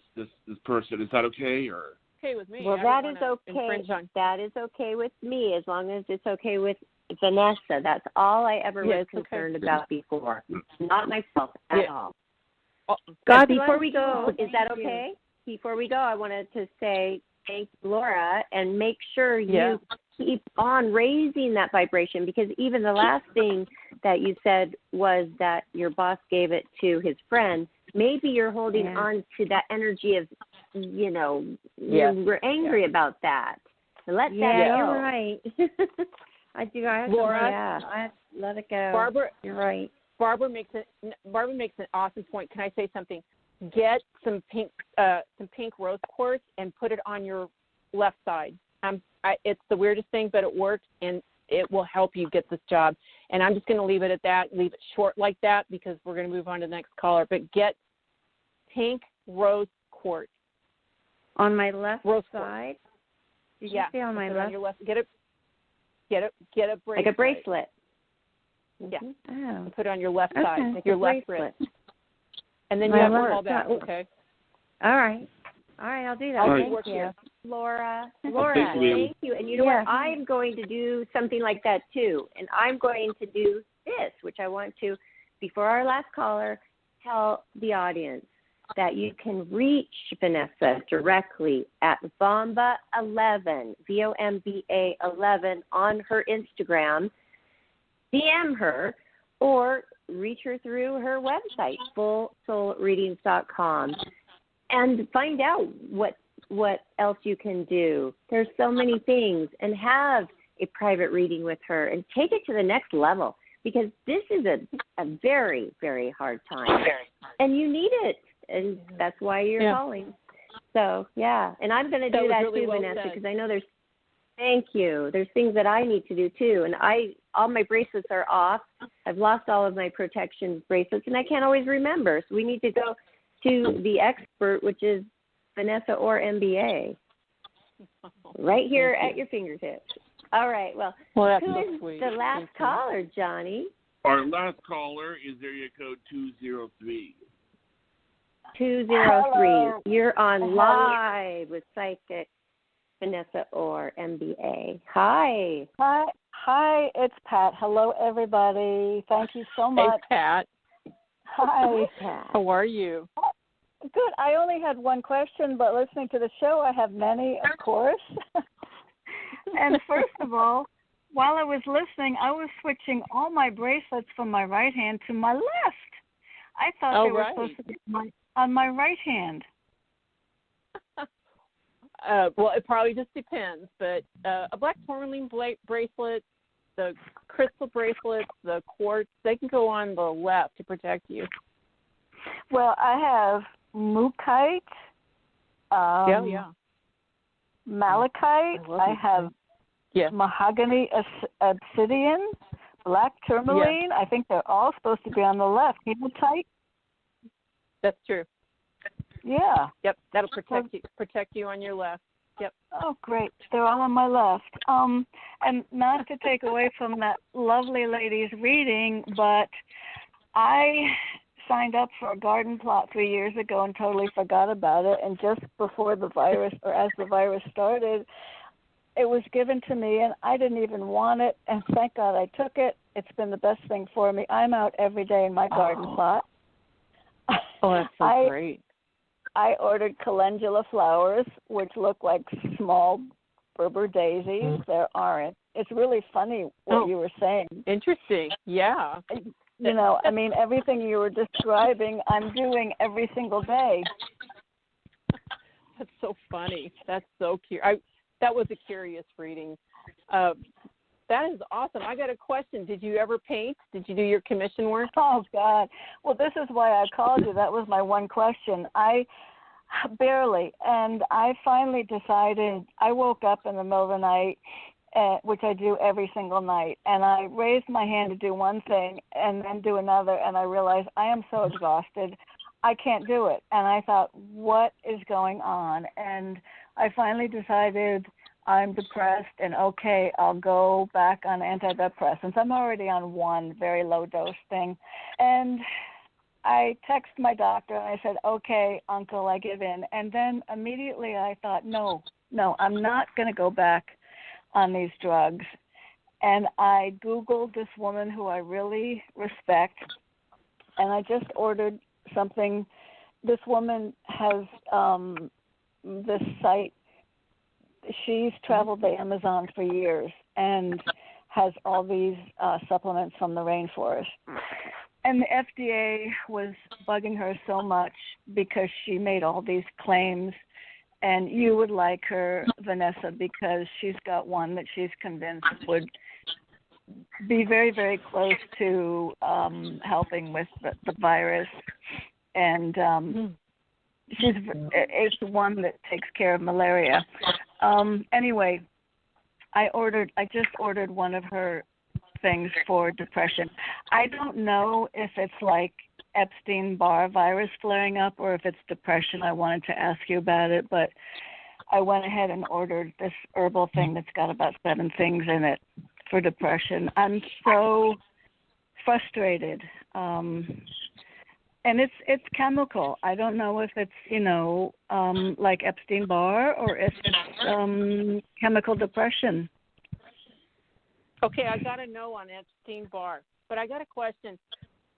person. Is that okay, or? Okay with me. Well, that is okay. That is okay with me, as long as it's okay with Vanessa. That's all I ever was concerned about before. Not myself at all. God, before we go, is that okay? Before we go, I wanted to say thank you, Laura, and make sure you keep on raising that vibration, because even the last thing that you said was that your boss gave it to his friend. Maybe you're holding on to that energy of, you're angry about that. So let that go. You're right. I do. I have Laura, I have to let it go. Barbara, you're right. Barbara makes an awesome point. Can I say something? Get some pink rose quartz and put it on your left side. It's the weirdest thing, but it works, and it will help you get this job. And I'm just going to leave it at that, leave it short like that, because we're going to move on to the next caller. But get pink rose quartz. On my left rose side? Quartz. Did you say on my left? On your left? Get a bracelet. Like a bracelet. Yeah. Oh. And put it on your left side, like your bracelet. left wrist. And then you have to call back, okay? All right, I'll do that. Thank you. Laura, thank you. And you know what? I'm going to do something like that too. And I'm going to do this, which I want to, before our last caller, tell the audience that you can reach Vanessa directly at Vomba11, VOMBA 11 on her Instagram. DM her or reach her through her website, fullsoulreadings.com, and find out what else you can do. There's so many things, and have a private reading with her and take it to the next level, because this is a very, very hard time, and you need it, and that's why you're calling. So, and I'm going to do that really too, well Vanessa, said. because I know there's Thank you. There's things that I need to do too, and all my bracelets are off. I've lost all of my protection bracelets, and I can't always remember. So we need to go to the expert, which is Vanessa Orr, MBA, right here at your fingertips. All right. Well that's who so is sweet. the last caller, Johnny? Our last caller is area code 203. 203. Hello. You're on live with Psychic Vanessa Orr, MBA. Hi. Hi, it's Pat. Hello, everybody. Thank you so much. Hey, Pat. Hi. Pat. How are you? Good. I only had one question, but listening to the show, I have many, of course. And first of all, while I was listening, I was switching all my bracelets from my right hand to my left. I thought they were supposed to be on my right hand. Well, it probably just depends, but a black tourmaline bracelet, the crystal bracelets, the quartz, they can go on the left to protect you. Well, I have mookaite, malachite, I have mahogany obsidian, black tourmaline. I think they're all supposed to be on the left. Hematite. That's true. Yeah. Yep, that'll protect you on your left. Yep. Oh, great. They're all on my left. And not to take away from that lovely lady's reading, but I signed up for a garden plot 3 years ago and totally forgot about it. And just before the virus, or as the virus started, it was given to me, and I didn't even want it. And thank God I took it. It's been the best thing for me. I'm out every day in my garden plot. Oh, that's so great. I ordered calendula flowers, which look like small Berber daisies. There aren't. It's really funny what you were saying. Interesting. Yeah. You know, I mean, everything you were describing, I'm doing every single day. That's so funny. That's so cute. That was a curious reading. That is awesome. I got a question. Did you ever paint? Did you do your commission work? Oh, God. Well, this is why I called you. That was my one question. Barely. And I finally decided, I woke up in the middle of the night, which I do every single night, and I raised my hand to do one thing and then do another, and I realized I am so exhausted, I can't do it. And I thought, what is going on? And I finally decided I'm depressed, and okay, I'll go back on antidepressants. I'm already on one very low dose thing. And I texted my doctor and I said, okay, uncle, I give in. And then immediately I thought, no, I'm not going to go back on these drugs. And I Googled this woman who I really respect, and I just ordered something. This woman has this site. She's traveled the Amazon for years and has all these supplements from the rainforest. And the FDA was bugging her so much because she made all these claims. And you would like her, Vanessa, because she's got one that she's convinced would be very, very close to helping with the virus. And it's the one that takes care of malaria. Anyway, I just ordered one of her things for depression. I don't know if it's like Epstein-Barr virus flaring up or if it's depression. I wanted to ask you about it, but I went ahead and ordered this herbal thing that's got about 7 things in it for depression. I'm so frustrated. And it's chemical. I don't know if it's, like Epstein-Barr or if it's chemical depression. Okay, I got to know on Epstein-Barr, but I got a question.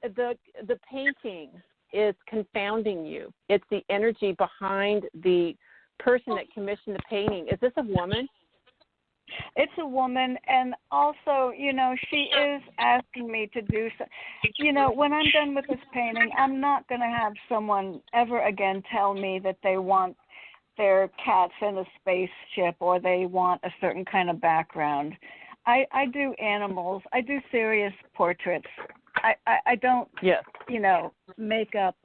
The painting is confounding you. It's the energy behind the person that commissioned the painting. Is this a woman? It's a woman, and also, she is asking me to do so. When I'm done with this painting, I'm not going to have someone ever again tell me that they want their cats in a spaceship or they want a certain kind of background. I do animals. I do serious portraits. I don't, make up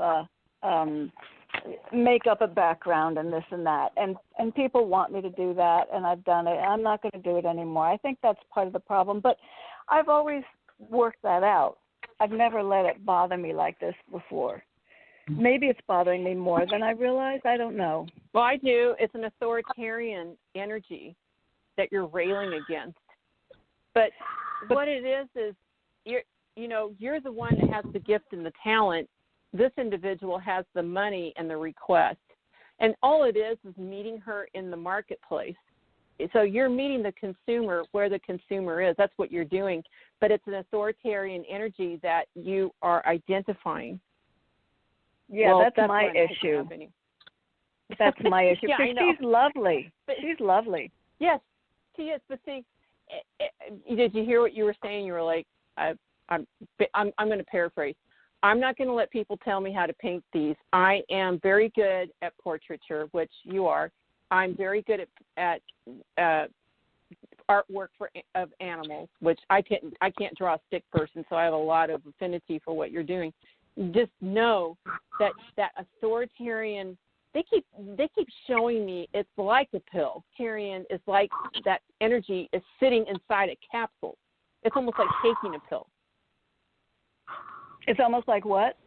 make up a background and this and that, and people want me to do that, and I've done it. I'm not going to do it anymore. I think that's part of the problem, but I've always worked that out. I've never let it bother me like this before. Maybe it's bothering me more than I realize. I don't know. Well, I do. It's an authoritarian energy that you're railing against. But what it is you're the one that has the gift and the talent. This individual has the money and the request. And all it is meeting her in the marketplace. So you're meeting the consumer where the consumer is. That's what you're doing. But it's an authoritarian energy that you are identifying. Yeah, well, that's my issue. That's my issue. Yeah, I know. She's lovely. She's lovely. Yes, she is. But see, did you hear what you were saying? You were like, I'm going to paraphrase. I'm not going to let people tell me how to paint these. I am very good at portraiture, which you are. I'm very good at artwork of animals, which I can't draw a stick person, so I have a lot of affinity for what you're doing. Just know that authoritarian. They keep showing me it's like a pill. Authoritarian is like that energy is sitting inside a capsule. It's almost like taking a pill. It's almost like what?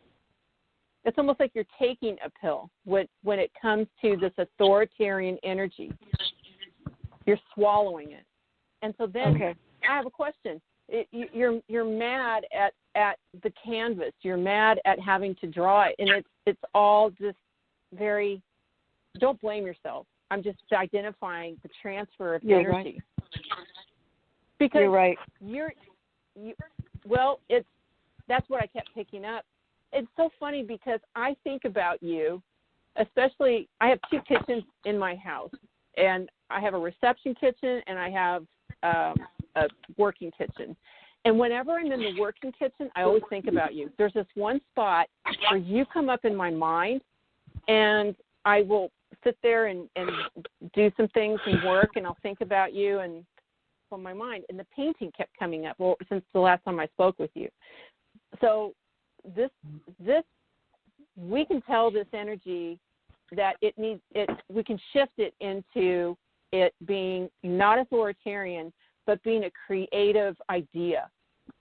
It's almost like you're taking a pill when it comes to this authoritarian energy. You're swallowing it. And so then okay. I have a question. You're mad at the canvas. You're mad at having to draw it. And it's all just very, don't blame yourself. I'm just identifying the transfer of energy. Right. Because you're right. That's what I kept picking up. It's so funny because I think about you, especially I have 2 kitchens in my house, and I have a reception kitchen and I have a working kitchen. And whenever I'm in the working kitchen, I always think about you. There's this one spot where you come up in my mind, and I will sit there and do some things and work, and I'll think about you and on my mind. And the painting kept coming up since the last time I spoke with you. So this we can tell this energy that it needs it. We can shift it into it being not authoritarian, but being a creative idea.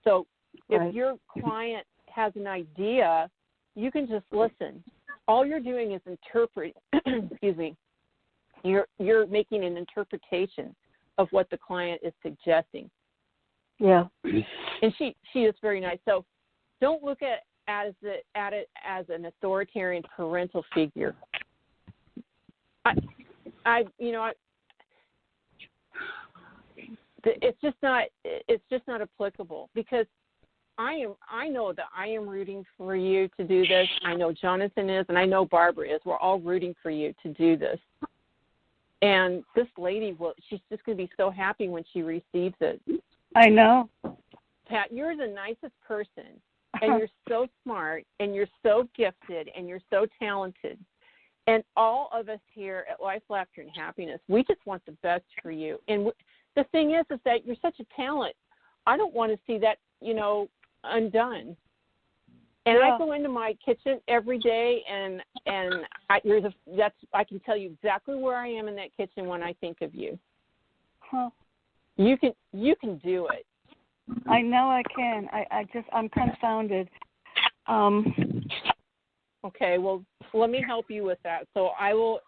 So if your client has an idea, you can just listen. All you're doing is interpret. Excuse me. You're making an interpretation of what the client is suggesting. Yeah. And she is very nice. So don't look at it as an authoritarian parental figure. It's just not applicable, because I know that I am rooting for you to do this. I know Jonathan is, and I know Barbara is. We're all rooting for you to do this. And this lady she's just going to be so happy when she receives it. I know. Pat, you're the nicest person, and you're so smart, and you're so gifted, and you're so talented. And all of us here at Life, Laughter, and Happiness, we just want the best for you. And the thing is that you're such a talent. I don't want to see that, undone. And I go into my kitchen every day, and I can tell you exactly where I am in that kitchen when I think of you. Huh. You can do it. I know I can. I'm confounded. Okay, well, let me help you with that. So I will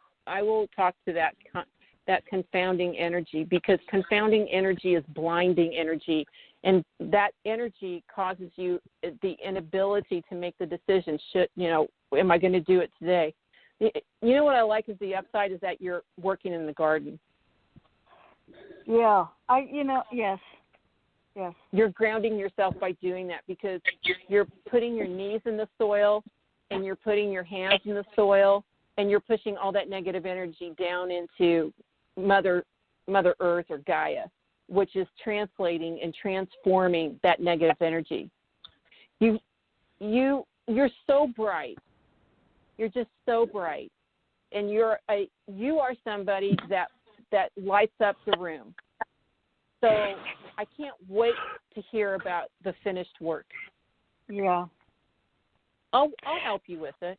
talk to that confounding energy, because confounding energy is blinding energy, and that energy causes you the inability to make the decision. Am I going to do it today? You know what I like is the upside is that you're working in the garden. Yeah, yes. Yes. You're grounding yourself by doing that, because you're putting your knees in the soil, and you're putting your hands in the soil, and you're pushing all that negative energy down into Mother Earth or Gaia, which is translating and transforming that negative energy. You're so bright. You're just so bright, and you are somebody that lights up the room. So I can't wait to hear about the finished work. Yeah. I'll help you with it.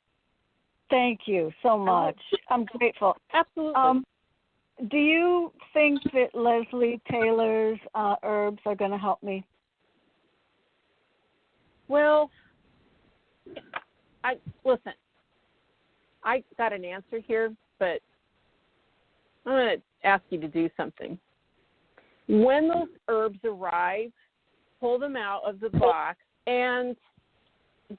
Thank you so much. I'm grateful. Absolutely. Do you think that Leslie Taylor's herbs are going to help me? Well, listen. I got an answer here, but I'm going to ask you to do something. When those herbs arrive, pull them out of the box. And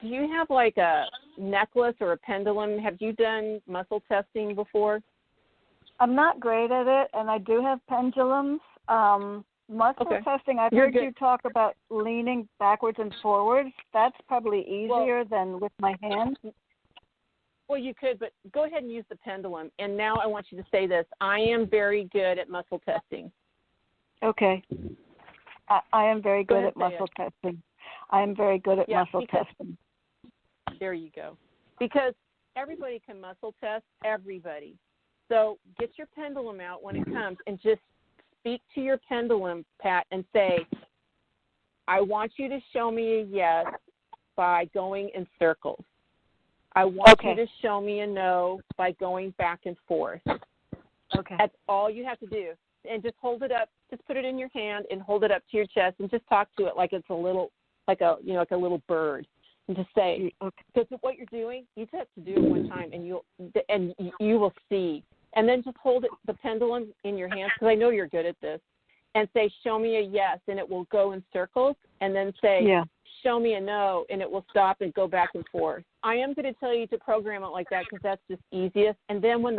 do you have like a necklace or a pendulum? Have you done muscle testing before? I'm not great at it, and I do have pendulums. Muscle testing, I've heard you talk about leaning backwards and forwards. That's probably easier than with my hands. Well, you could, but go ahead and use the pendulum. And now I want you to say this. I am very good at muscle testing. Okay. I am very good at muscle testing. I am very good at muscle testing. There you go. Because everybody can muscle test, everybody. So get your pendulum out when it comes and just speak to your pendulum, Pat, and say, I want you to show me a yes by going in circles. I want you to show me a no by going back and forth. Okay. That's all you have to do. And just hold it up. Just put it in your hand and hold it up to your chest and just talk to it like it's a little, like a little bird. And just say, because what you're doing, you just have to do it one time, and you will see. And then just hold the pendulum in your hands, because I know you're good at this, and say, show me a yes, and it will go in circles, and then say, show me a no, and it will stop and go back and forth. I am going to tell you to program it like that because that's just easiest. And then when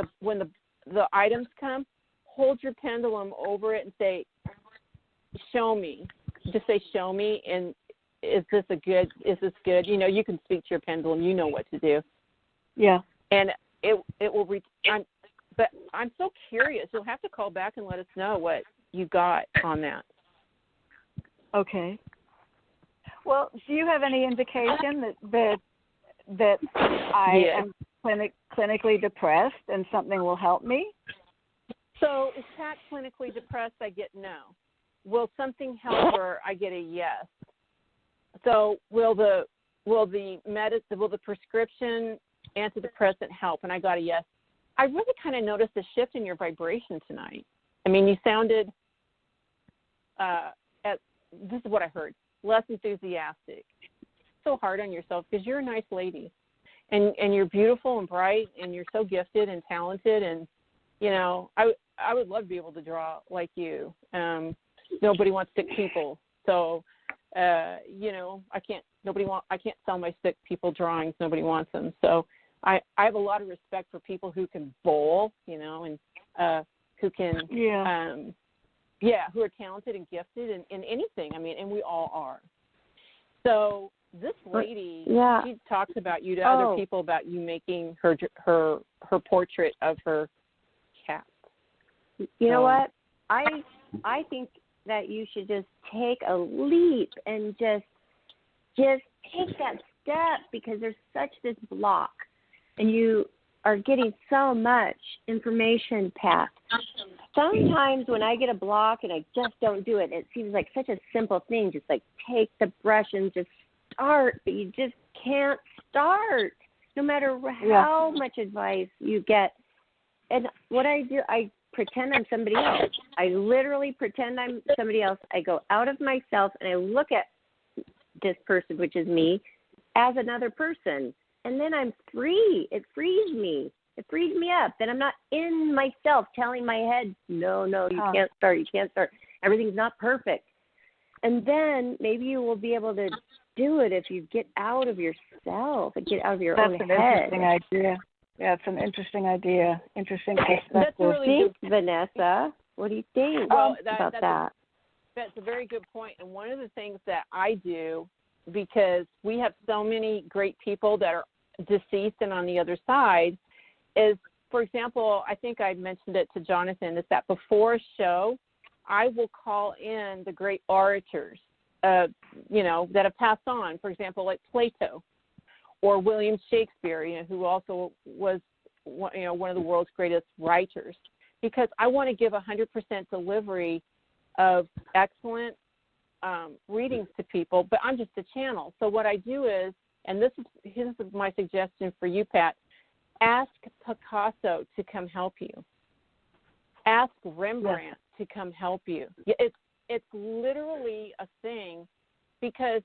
the items come, hold your pendulum over it and say, show me. Just say, show me, and is this good? You know, you can speak to your pendulum. You know what to do. Yeah. And it will but I'm so curious. You'll have to call back and let us know what you got on that. Okay. Well, do you have any indication that I am clinically depressed and something will help me? So is Pat clinically depressed? I get no. Will something help her? I get a yes. So will the prescription antidepressant help? And I got a yes. I really kind of noticed a shift in your vibration tonight. I mean, you sounded, this is what I heard, less enthusiastic. So hard on yourself because you're a nice lady, and you're beautiful and bright, and you're so gifted and talented, and you know, I would love to be able to draw like you. Nobody wants sick people, so you know, I can't sell my sick people drawings. Nobody wants them, so. I have a lot of respect for people who can bowl, you know, and who can, who are talented and gifted in anything. I mean, and we all are. So this lady, she talks about you to other people about you making her portrait of her cat. You know what? I think that you should just take a leap and just take that step, because there's such this block. And you are getting so much information, Pat. Sometimes when I get a block and I just don't do it, it seems like such a simple thing, just like take the brush and just start, but you just can't start, no matter how much advice you get. And what I do, I pretend I'm somebody else. I literally pretend I'm somebody else. I go out of myself and I look at this person, which is me, as another person. And then I'm free. It frees me. It frees me up. Then I'm not in myself telling my head, no, you can't start. You can't start. Everything's not perfect. And then maybe you will be able to do it if you get out of yourself and get out of your own head. That's an interesting idea. Yeah, it's an interesting idea. Interesting perspective. That's really good, Vanessa. What do you think about that? That's a very good point. And one of the things that I do, because we have so many great people that are deceased and on the other side, is, for example, I think I mentioned it to Jonathan, is that before a show, I will call in the great orators, you know, that have passed on, for example, like Plato or William Shakespeare, you know, who also was, you know, one of the world's greatest writers, because I want to give 100% delivery of excellent readings to people, but I'm just a channel. So what I do is, and this is my suggestion for you, Pat, Ask Picasso to come help you. Ask Rembrandt to come help you. It's literally a thing, because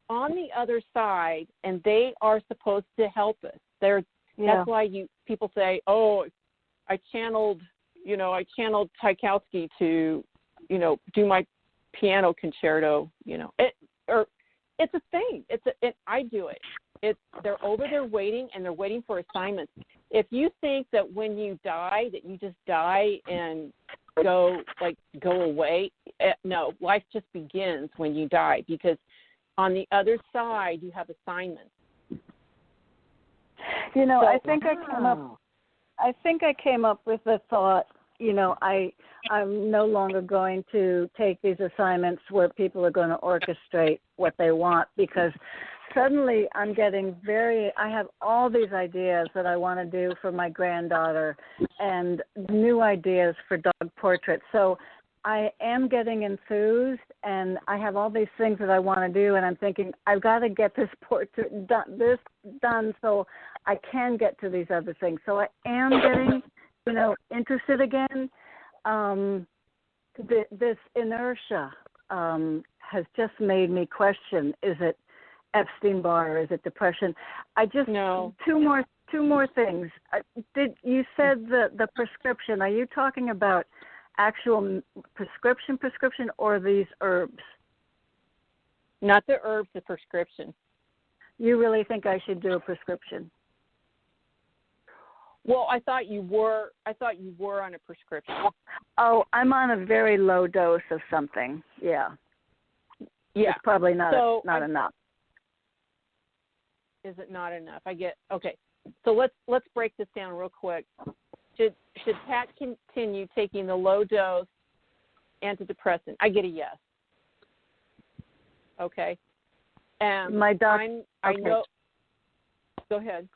on the other side, and they are supposed to help us. That's why people say, "Oh, I channeled Tchaikovsky to, do my piano concerto." It's a thing. I do it. They're over there waiting, and they're waiting for assignments. If you think that when you die that you just die and go away, no, life just begins when you die, because on the other side you have assignments. I think I came up with the thought, I'm no longer going to take these assignments where people are going to orchestrate what they want, because suddenly I'm getting I have all these ideas that I want to do for my granddaughter and new ideas for dog portraits. So I am getting enthused, and I have all these things that I want to do, and I'm thinking, I've got to get this portrait done so I can get to these other things. So I am getting, interested again. This inertia has just made me question, is it Epstein-Barr, is it depression? I just no. Two more things. You said the prescription? Are you talking about actual prescription, or these herbs? Not the herbs, the prescription. You really think I should do a prescription? Well, I thought you were on a prescription. Oh, I'm on a very low dose of something. Yeah. It's probably not enough. Is it not enough? Okay. So let's break this down real quick. Should Pat continue taking the low dose antidepressant? I get a yes. Okay. My doctor. I know. Go ahead.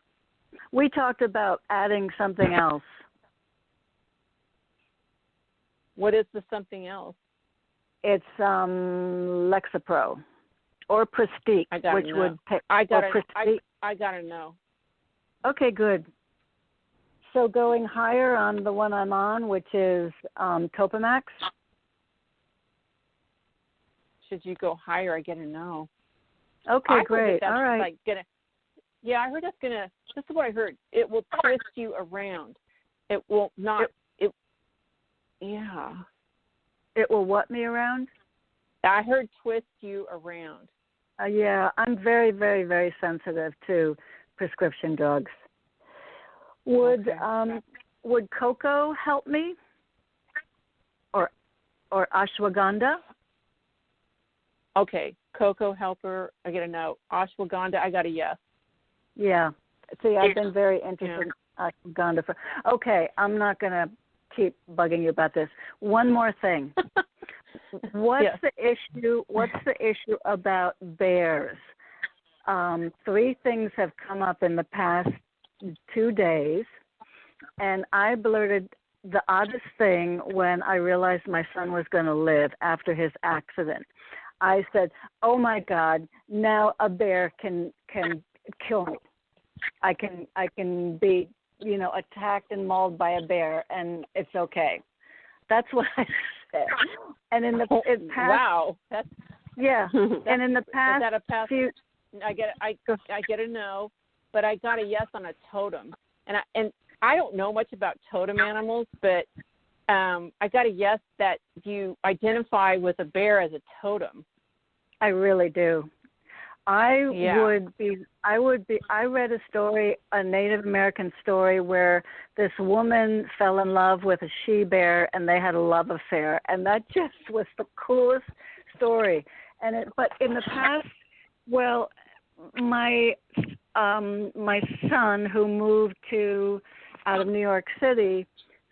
We talked about adding something else. What is the something else? It's Lexapro or Prestique, which know. Would take. I gotta know. Okay, good. So going higher on the one I'm on, which is Topamax. Should you go higher? I gotta know. Okay, great. All right. I heard that's gonna. This is what I heard. It will twist you around. It will not. Yeah. It will what me around? I heard twist you around. Yeah, I'm very, very, very sensitive to prescription drugs. Would cocoa help me? Or ashwagandha? Okay, cocoa helper. I get a no. Ashwagandha. I got a yes. Yeah. See, I've been very interested in ashwagandha. Okay, I'm not going to keep bugging you about this. One more thing. What's the issue? What's the issue about bears? 3 things have come up in the past 2 days, and I blurted the oddest thing when I realized my son was going to live after his accident. I said, "Oh my God! Now a bear can kill me. I can be, attacked and mauled by a bear, and it's okay." That's what I said. And in the past, wow, that's and in the past, is that a pass? I get a no, but I got a yes on a totem, and I don't know much about totem animals, but I got a yes that you identify with a bear as a totem. I really do. I read a story, a Native American story, where this woman fell in love with a she-bear and they had a love affair, and that just was the coolest story. But in the past, well, my son, who moved out of New York City,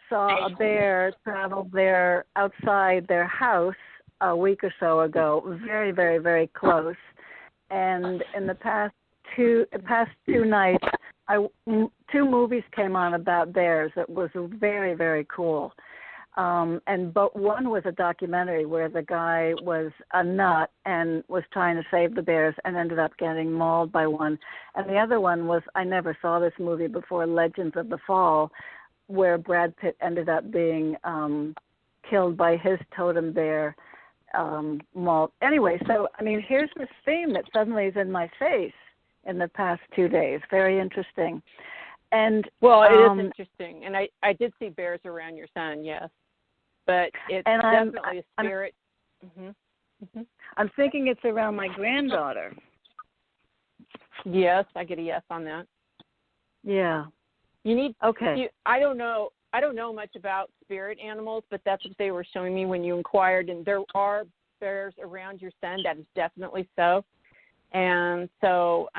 saw a bear travel there outside their house a week or so ago, very, very, very close. And in the past two nights, 2 movies came on about bears. It was very, very cool. But one was a documentary where the guy was a nut and was trying to save the bears and ended up getting mauled by one. And the other one was, I never saw this movie before, Legends of the Fall, where Brad Pitt ended up being killed by his totem bear mauled. Anyway, so, I mean, here's this theme that suddenly is in my face in the past 2 days. Very interesting. And well, it is interesting. And I did see bears around your son, yes. But it's definitely a spirit. I'm thinking it's around my granddaughter. Yes, I get a yes on that. Yeah. You need. Okay. I don't know much about spirit animals, but that's what they were showing me when you inquired. And there are bears around your son. That is definitely so. And so,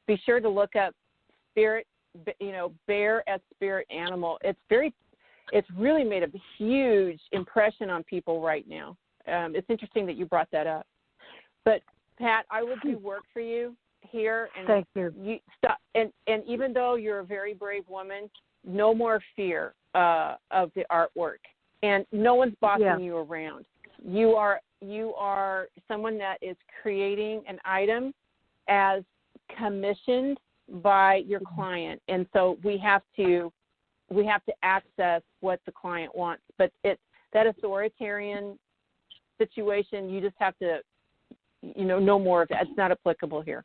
be sure to look up spirit. Bear as spirit animal. It's really made a huge impression on people right now. It's interesting that you brought that up. But Pat, I will do work for you here. And thank you. You stop. And even though you're a very brave woman, no more fear of the artwork. And no one's bossing you around. You are someone that is creating an item as commissioned by your client, and so we have to access what the client wants. But it's that authoritarian situation. You just have to, know more of it. It's not applicable here.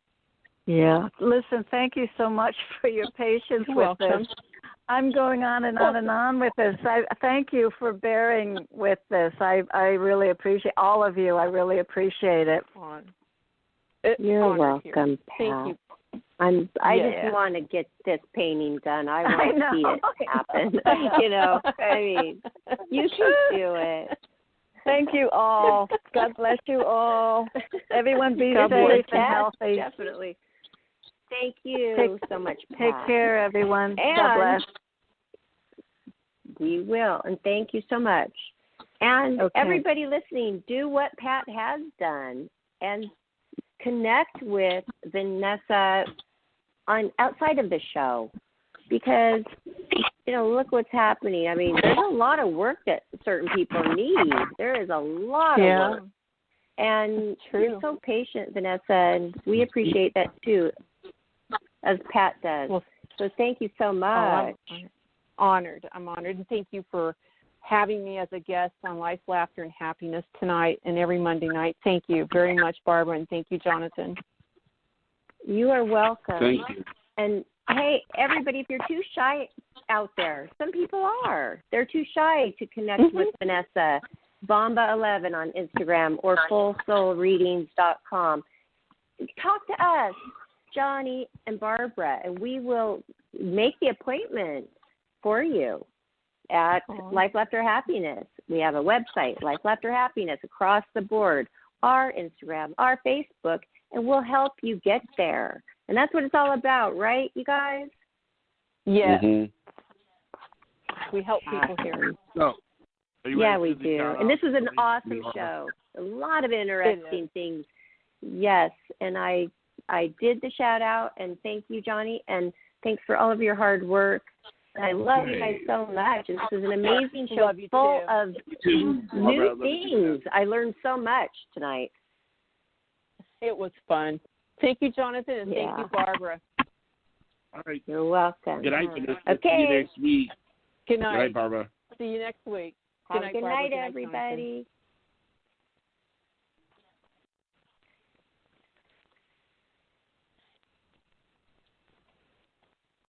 Yeah. Listen, thank you so much for your patience with this. I'm going on and on and on with this. I thank you for bearing with this. I really appreciate all of you. I really appreciate it. You're welcome, Pat. Thank you. I just want to get this painting done. I want to see it happen. I mean, you should do it. Thank you all. God bless you all. Everyone be safe and healthy. Definitely. Thank you so much, Pat. Take care, everyone. And God bless. We will, and thank you so much. And everybody listening, do what Pat has done and connect with Vanessa outside of the show, because look what's happening. I mean, there's a lot of work that certain people need. There is a lot of work, and you're so patient, Vanessa, and we appreciate that too, as Pat does. Well, so thank you so much. I'm honored, and thank you for having me as a guest on Life, Laughter, and Happiness tonight and every Monday night. Thank you very much, Barbara, and thank you, Jonathan. You are welcome. Thank you. And, hey, everybody, if you're too shy out there, some people are. They're too shy to connect with Vanessa. Bomba11 on Instagram or FullSoulReadings.com. Talk to us, Johnny and Barbara, and we will make the appointment for you at Life, Laughter, Happiness. We have a website, Life, Laughter, Happiness, across the board, our Instagram, our Facebook, and we'll help you get there. And that's what it's all about, right, you guys? Yes. Mm-hmm. We help people here. So, yeah, we do. And this was an awesome show. A lot of interesting things. Yes, and I did the shout out, and thank you, Johnny, and thanks for all of your hard work. And I love you guys so much. This is an amazing show full of new things. I learned so much tonight. It was fun. Thank you, Jonathan, and thank you, Barbara. All right. You're welcome. Good night, Vanessa. Okay. See you next week. Good night. Good night, Barbara. See you next week. Good night, everybody.